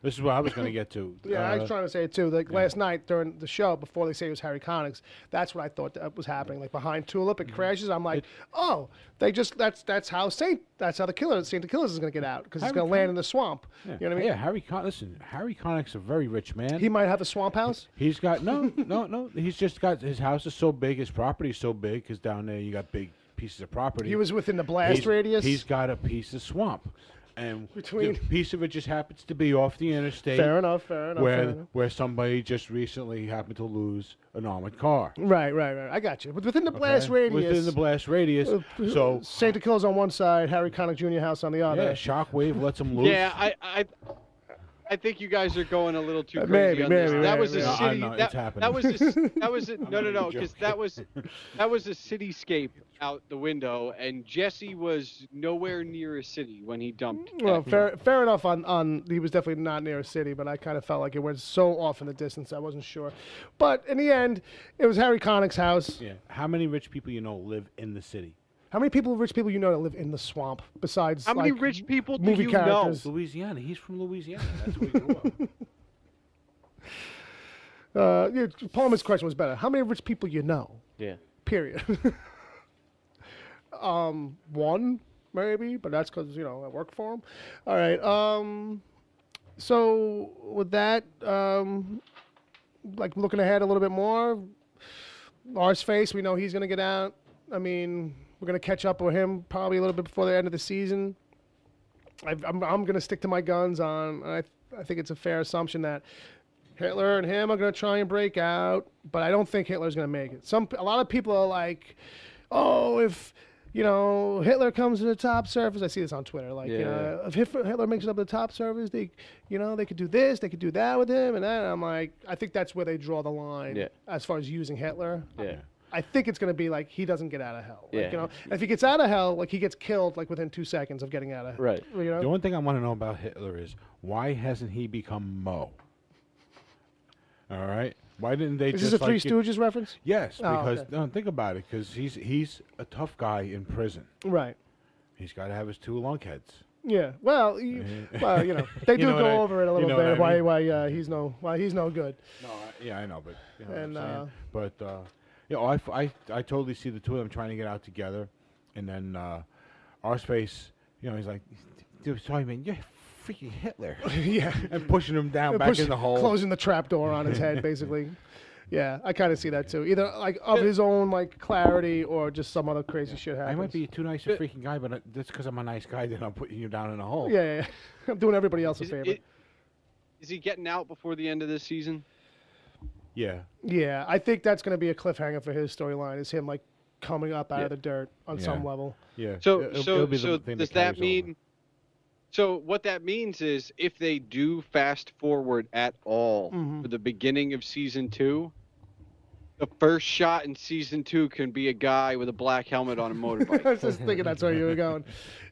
This is what I was going to get to. Yeah, I was trying to say it too. Like last night during the show, before they say it was Harry Connick's, that's what I thought that was happening. Like behind Tulip, it crashes. I'm like, that's how Saint the Killers is going to get out because he's going to land in the swamp. Yeah. You know what I mean? Yeah, Harry Connick's a very rich man. He might have a swamp house. He's got no. He's just got his house is so big, his property is so big because down there you got big pieces of property. He was within the blast radius. He's got a piece of swamp. And a piece of it just happens to be off the interstate. Fair enough. Where somebody just recently happened to lose an armored car. Right. I got you. But within the blast radius. Within the blast radius. So Santa Kills on one side, Harry Connick Jr. house on the other. Yeah, Shockwave lets him loose. Yeah, I think you guys are going a little too crazy on this. That was a city. That was no, because that was a cityscape out the window, and Jesse was nowhere near a city when he dumped. Well, fair enough. On he was definitely not near a city, but I kind of felt like it went so off in the distance. I wasn't sure, but in the end, it was Harry Connick's house. Yeah. How many rich people live in the city? How many rich people that live in the swamp besides how many rich people movie do you characters? know? Louisiana. He's from Louisiana. That's where he grew up. Palmer's question was better. How many rich people you know? Yeah. Period. One maybe, but that's because I work for him. All right. So with that, like looking ahead a little bit more, Arseface, we know he's going to get out. I mean, we're going to catch up with him probably a little bit before the end of the season. I'm going to stick to my guns on. I think it's a fair assumption that Hitler and him are going to try and break out, but I don't think Hitler's going to make it. A lot of people are like, oh, if Hitler comes to the top surface. I see this on Twitter. Like, if Hitler makes it up to the top surface, they could do this, they could do that with him, and then I'm like, I think that's where they draw the line as far as using Hitler. Yeah. I think it's going to be like he doesn't get out of hell. Like, Yeah. If he gets out of hell, like he gets killed like within 2 seconds of getting out of hell. Right. The one thing I want to know about Hitler is why hasn't he become Mo? All right. Why didn't they? Is this a Three Stooges reference? Yes, because think about it. Because he's a tough guy in prison. Right. He's got to have his 2 lunkheads. Yeah. Well, they do go over it a little bit. Why he's no good. No. I know, but I totally see the 2 of them trying to get out together, and then Arseface, he's like, dude, sorry man, you're freaking Hitler. Yeah. And pushing him down back in the hole, closing the trap door on his head, basically. Yeah, I kind of see that too. Either like of his own like clarity or just some other crazy shit happens. I might be too nice a freaking guy, but that's because I'm a nice guy. Then I'm putting you down in a hole. Yeah. I'm doing everybody else a favor. Is he getting out before the end of this season? Yeah. Yeah, I think that's going to be a cliffhanger for his storyline. Is him like coming up out of the dirt on some level. Yeah. So does that mean? So what that means is if they do fast forward at all for the beginning of season 2, the first shot in season 2 can be a guy with a black helmet on a motorbike. I was just thinking that's where you were going.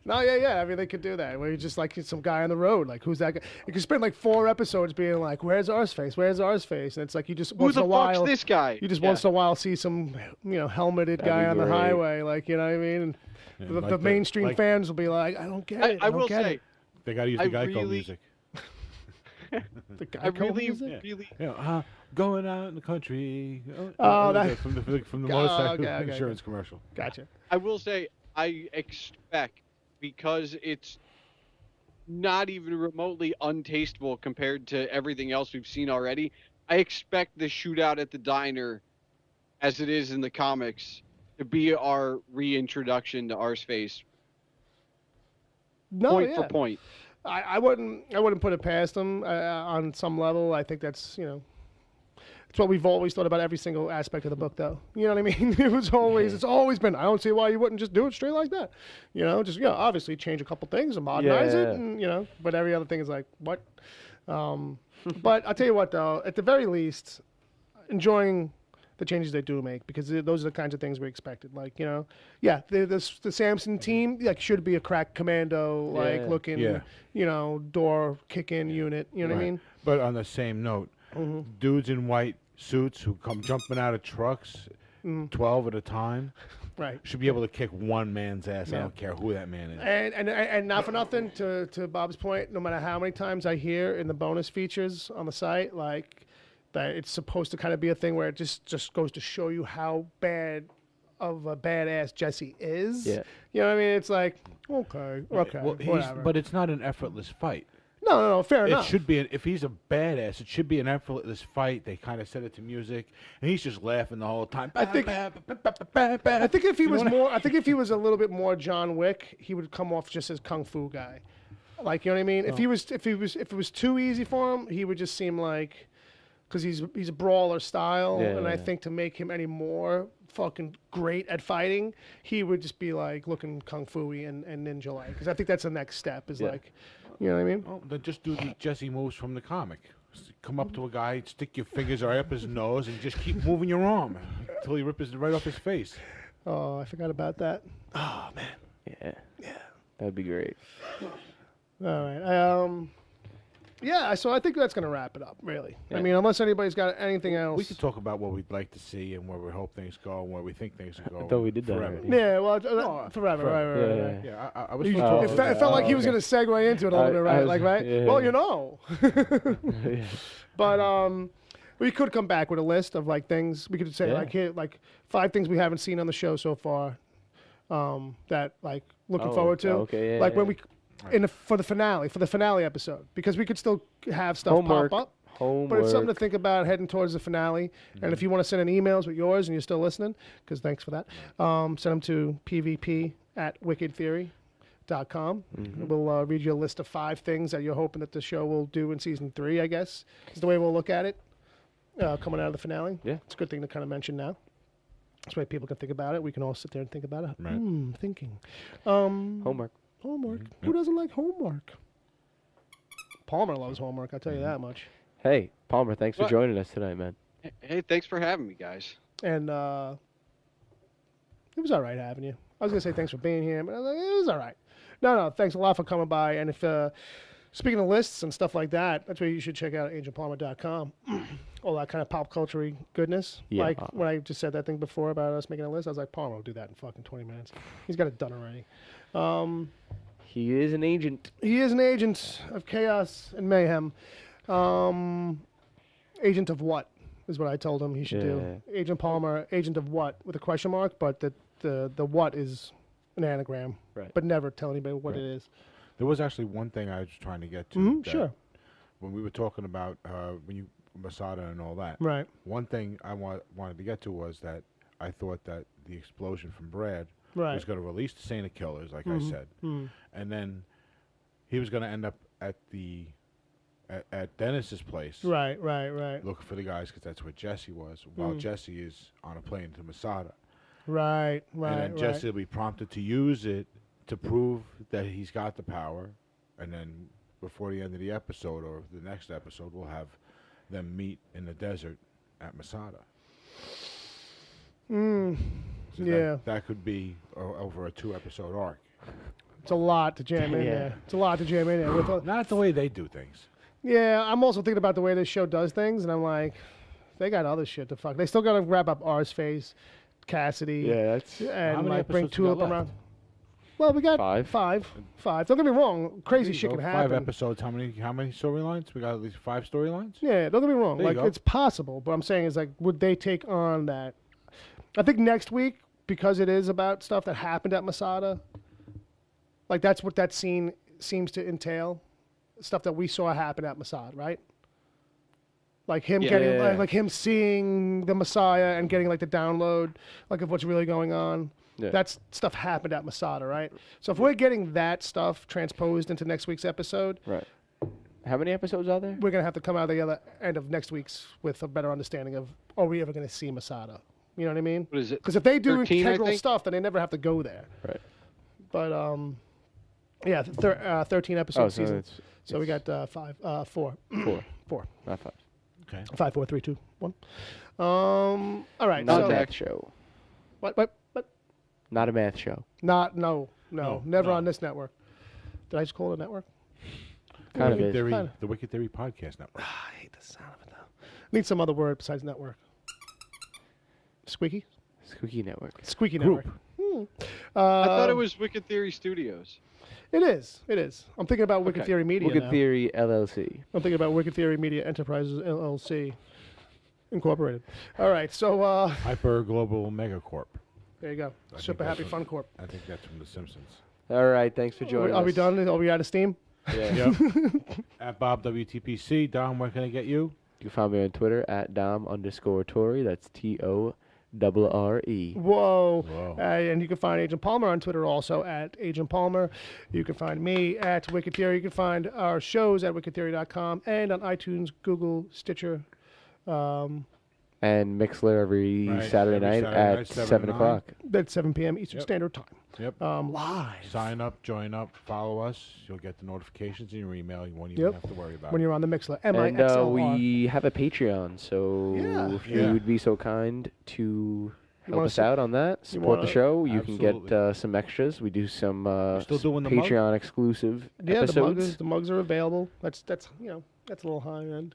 No, yeah. I mean, they could do that. Where you just like some guy on the road. Like, who's that guy? You could spend like 4 episodes being like, "Where's Arseface? Where's Arseface?" And it's like you just once in a while. Who the fuck's this guy? You just once in a while see some helmeted guy on the highway. Like, you know what I mean? And the mainstream fans will be like, "I don't get it. I will say. They got to use the Geico music. The guy I really, music? really. Going out in the country. That from the motorcycle insurance commercial. Gotcha. I will say, I expect, because it's not even remotely untastable compared to everything else we've seen already, I expect the shootout at the diner, as it is in the comics, to be our reintroduction to Arseface. No, point for point. I wouldn't put it past them on some level. I think that's it's what we've always thought about every single aspect of the book, though. You know what I mean? It's always been. I don't see why you wouldn't just do it straight like that. Just obviously change a couple things and modernize it, and but every other thing is like what. But I'll tell you what, though, at the very least, enjoying the changes they do make, because those are the kinds of things we expected. Like, the Samson team should be a crack commando looking, door kicking unit. You know what I mean? But on the same note, dudes in white suits who come jumping out of trucks, 12 at a time. Right. Should be able to kick one man's ass. Yeah. I don't care who that man is. And not for nothing, to Bob's point, no matter how many times I hear in the bonus features on the site, that it's supposed to kind of be a thing where it just goes to show you how bad of a badass Jesse is. Yeah. You know what I mean? It's like, okay, well, whatever. But it's not an effortless fight. No, fair enough. It should be, if he's a badass, it should be an effortless fight. They kind of set it to music, and he's just laughing the whole time. I think if he was if he was a little bit more John Wick, he would come off just as kung fu guy. Like, you know what I mean? If it was too easy for him, he would just seem like, because he's a brawler style, and I think to make him any more fucking great at fighting, he would just be like looking kung fu-y and ninja-like. Because I think that's the next step. Like, you know what I mean? Oh, then just do the Jesse moves from the comic. Come up to a guy, stick your fingers right up his nose, and just keep moving your arm until you rip it right off his face. Oh, I forgot about that. Oh man. Yeah. That'd be great. All right. So I think that's going to wrap it up, really. Yeah. I mean, unless anybody's got anything else. We could talk about what we'd like to see and where we hope things go and where we think things will go. I thought we did that forever. already. Yeah, well, forever. Right. Yeah, I was it felt like he was going to segue into it a little bit, right? Right? Yeah. Well, But we could come back with a list of, things. We could say, here, 5 things we haven't seen on the show so far that, looking forward to. Okay, when we... for the finale episode, because we could still have stuff pop up. But it's something to think about heading towards the finale. And if you want to send in emails with yours and you're still listening, because thanks for that, send them to pvp@wickedtheory.com. We'll read you a list of 5 things that you're hoping that the show will do in season 3, I guess, is the way we'll look at it coming out of the finale. Yeah. It's a good thing to kind of mention now. That's why people can think about it. We can all sit there and think about it. Right. Thinking. Homework. Who doesn't like homework? Palmer loves homework, I'll tell you that much. Hey, Palmer, thanks for joining us tonight, man. Hey, thanks for having me, guys. And it was all right having you. I was going to say thanks for being here, but I was like, it was all right. No, thanks a lot for coming by. And if speaking of lists and stuff like that, that's where you should check out angelpalmer.com. All that kind of pop culture goodness. Yeah. Like when I just said that thing before about us making a list, I was like, Palmer will do that in fucking 20 minutes. He's got it done already. He is an agent. He is an agent of chaos and mayhem. Agent of what is what I told him he should do. Agent Palmer, agent of what with a question mark, but the what is an anagram. Right. But never tell anybody what it is. There was actually one thing I was trying to get to. Sure. When we were talking about Masada and all that. Right. One thing I wanted to get to was that I thought that the explosion from Brad was going to release the Saint of Killers, like I said, and then he was going to end up at Dennis's place. Right. Looking for the guys because that's where Jesse was. While Jesse is on a plane to Masada. Right. And then Jesse will be prompted to use it to prove that he's got the power, and then before the end of the episode or the next episode, we'll have them meet in the desert at Masada. So that could be over a 2-episode arc. It's a lot to jam in there. It's a lot to jam in there. Not the way they do things. Yeah, I'm also thinking about the way this show does things, and I'm like, they got other shit to fuck. They still got to wrap up Arseface, Cassidy, and bring Tulip around. Well, we got Five. Five. Don't get me wrong. Crazy shit can happen. 5 episodes. How many storylines? We got at least 5 storylines. Yeah, don't get me wrong. Like, go. it's possible. But I'm saying is, like, would they take on that? I think next week, because it is about stuff that happened at Masada, like, that's what that scene seems to entail. Stuff that we saw happen at Masada, right? Like him getting, like him seeing the Messiah and getting, like, the download, like, of what's really going on. Yeah. That stuff happened at Masada, right? So if we're getting that stuff transposed into next week's episode, right? How many episodes are there? We're gonna have to come out the other end of next week's with a better understanding of, are we ever gonna see Masada? You know what I mean? What is it? Because if they do 13, integral stuff, then they never have to go there. Right. But yeah, 13 episodes season. So we got 4. 4. Not 5. Okay. 5, 4, 3, 2, 1. All right. Not a math show. What? Not a math show. No, never on this network. Did I just call it a network? Kind of is. The Wicked Theory Podcast Network. I hate the sound of it, though. Need some other word besides network. Squeaky Network. Squeaky Network. I thought it was Wicked Theory Studios. It is. I'm thinking about Wicked Theory Media Wicked now. Theory LLC. I'm thinking about Wicked Theory Media Enterprises LLC Incorporated. All right, so Hyper Global Megacorp. There you go. Super Happy Fun Corp. I think that's from The Simpsons. All right, thanks for joining us. Are we done? Are we out of steam? Yeah. Yep. At Bob WTPC. Dom, where can I get you? You can find me on Twitter at Dom_Tory. That's TORRE. Whoa. And you can find Agent Palmer on Twitter also at Agent Palmer. You can find me at Wicked Theory. You can find our shows at wickedtheory.com and on iTunes, Google, Stitcher. And Mixler every Saturday night at 7 o'clock. At 7 p.m. Eastern Standard Time. Yep. Live. Sign up, join up, follow us. You'll get the notifications in your email. You won't even have to worry about it. When you're on the Mixler. And we have a Patreon, so if you would be so kind to help us out on that, support the show, you can get some extras. We do some Patreon exclusive episodes. The mugs are available. That's a little high end.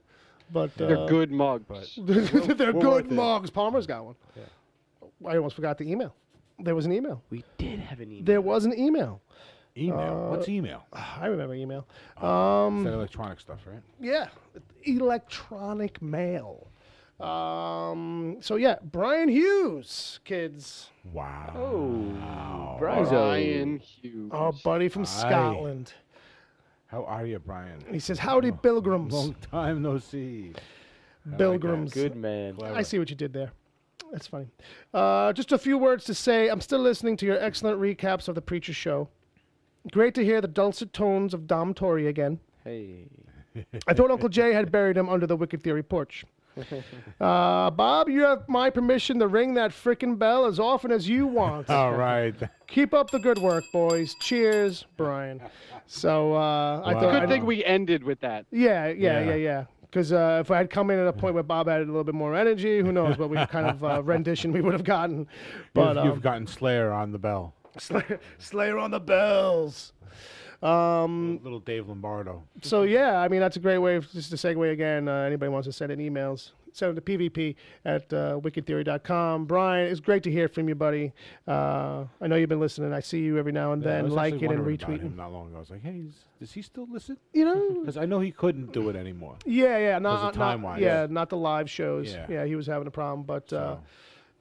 But they're good mugs. They're good mugs. Palmer's got one. Yeah. I almost forgot the email. There was an email. We did have an email. There was an email. What's email? I remember email. It's that electronic stuff, right? Yeah. Electronic mail. So yeah, Brian Hughes, kids. Wow. Oh, Brian Hughes. Our buddy from Scotland. How are you, Brian? He says, howdy, Pilgrims. Long time no see. Pilgrims. Good man. Clever. I see what you did there. That's funny. Just a few words to say. I'm still listening to your excellent recaps of the Preacher Show. Great to hear the dulcet tones of Dom Tory again. Hey. I thought Uncle Jay had buried him under the Wicked Theory porch. Bob, you have my permission to ring that frickin' bell as often as you want. All right. Keep up the good work, boys. Cheers, Brian. So I thought, good thing we ended with that. Yeah. Because if I had come in at a point where Bob added a little bit more energy, who knows what kind of rendition we would have gotten. But you've gotten Slayer on the bell. Slayer on the bells. Little Dave Lombardo. So yeah, I mean that's a great way just to segue again. Anybody wants to send in emails, send them to PvP at wickedtheory.com. Brian, it's great to hear from you, buddy. I know you've been listening. I see you every now and then, liking and retweeting. Not long ago, I was like, hey, does he still listen? You know, because I know he couldn't do it anymore. Yeah, not time-wise. not the live shows. Yeah, he was having a problem,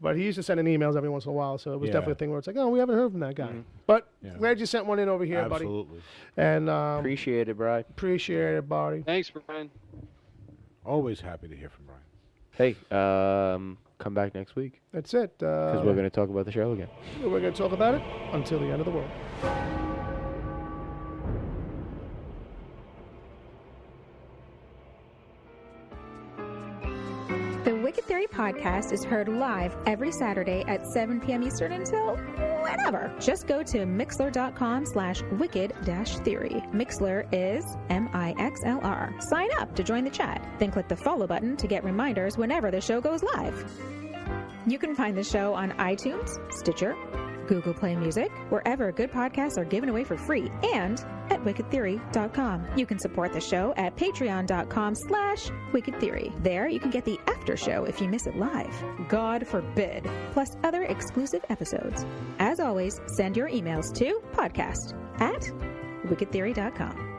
but he used to send in emails every once in a while, so it was definitely a thing where it's like, oh, we haven't heard from that guy. Mm-hmm. But glad you sent one in over here, buddy. Absolutely. And appreciate it, Brian. Appreciate it, buddy. Thanks, Brian. Always happy to hear from Brian. Hey, come back next week. That's it. Because we're going to talk about the show again. We're going to talk about it until the end of the world. The Wicked Theory podcast is heard live every Saturday at 7 p.m. Eastern until whenever. Just go to mixler.com/wicked-theory. Mixler is MIXLR. Sign up to join the chat. Then click the follow button to get reminders whenever the show goes live. You can find the show on iTunes, Stitcher, Google Play Music, wherever good podcasts are given away for free, and at wickedtheory.com. You can support the show at patreon.com/wickedtheory. There you can get the after after show if you miss it live. God forbid. Plus other exclusive episodes. As always, send your emails to podcast@wickedtheory.com.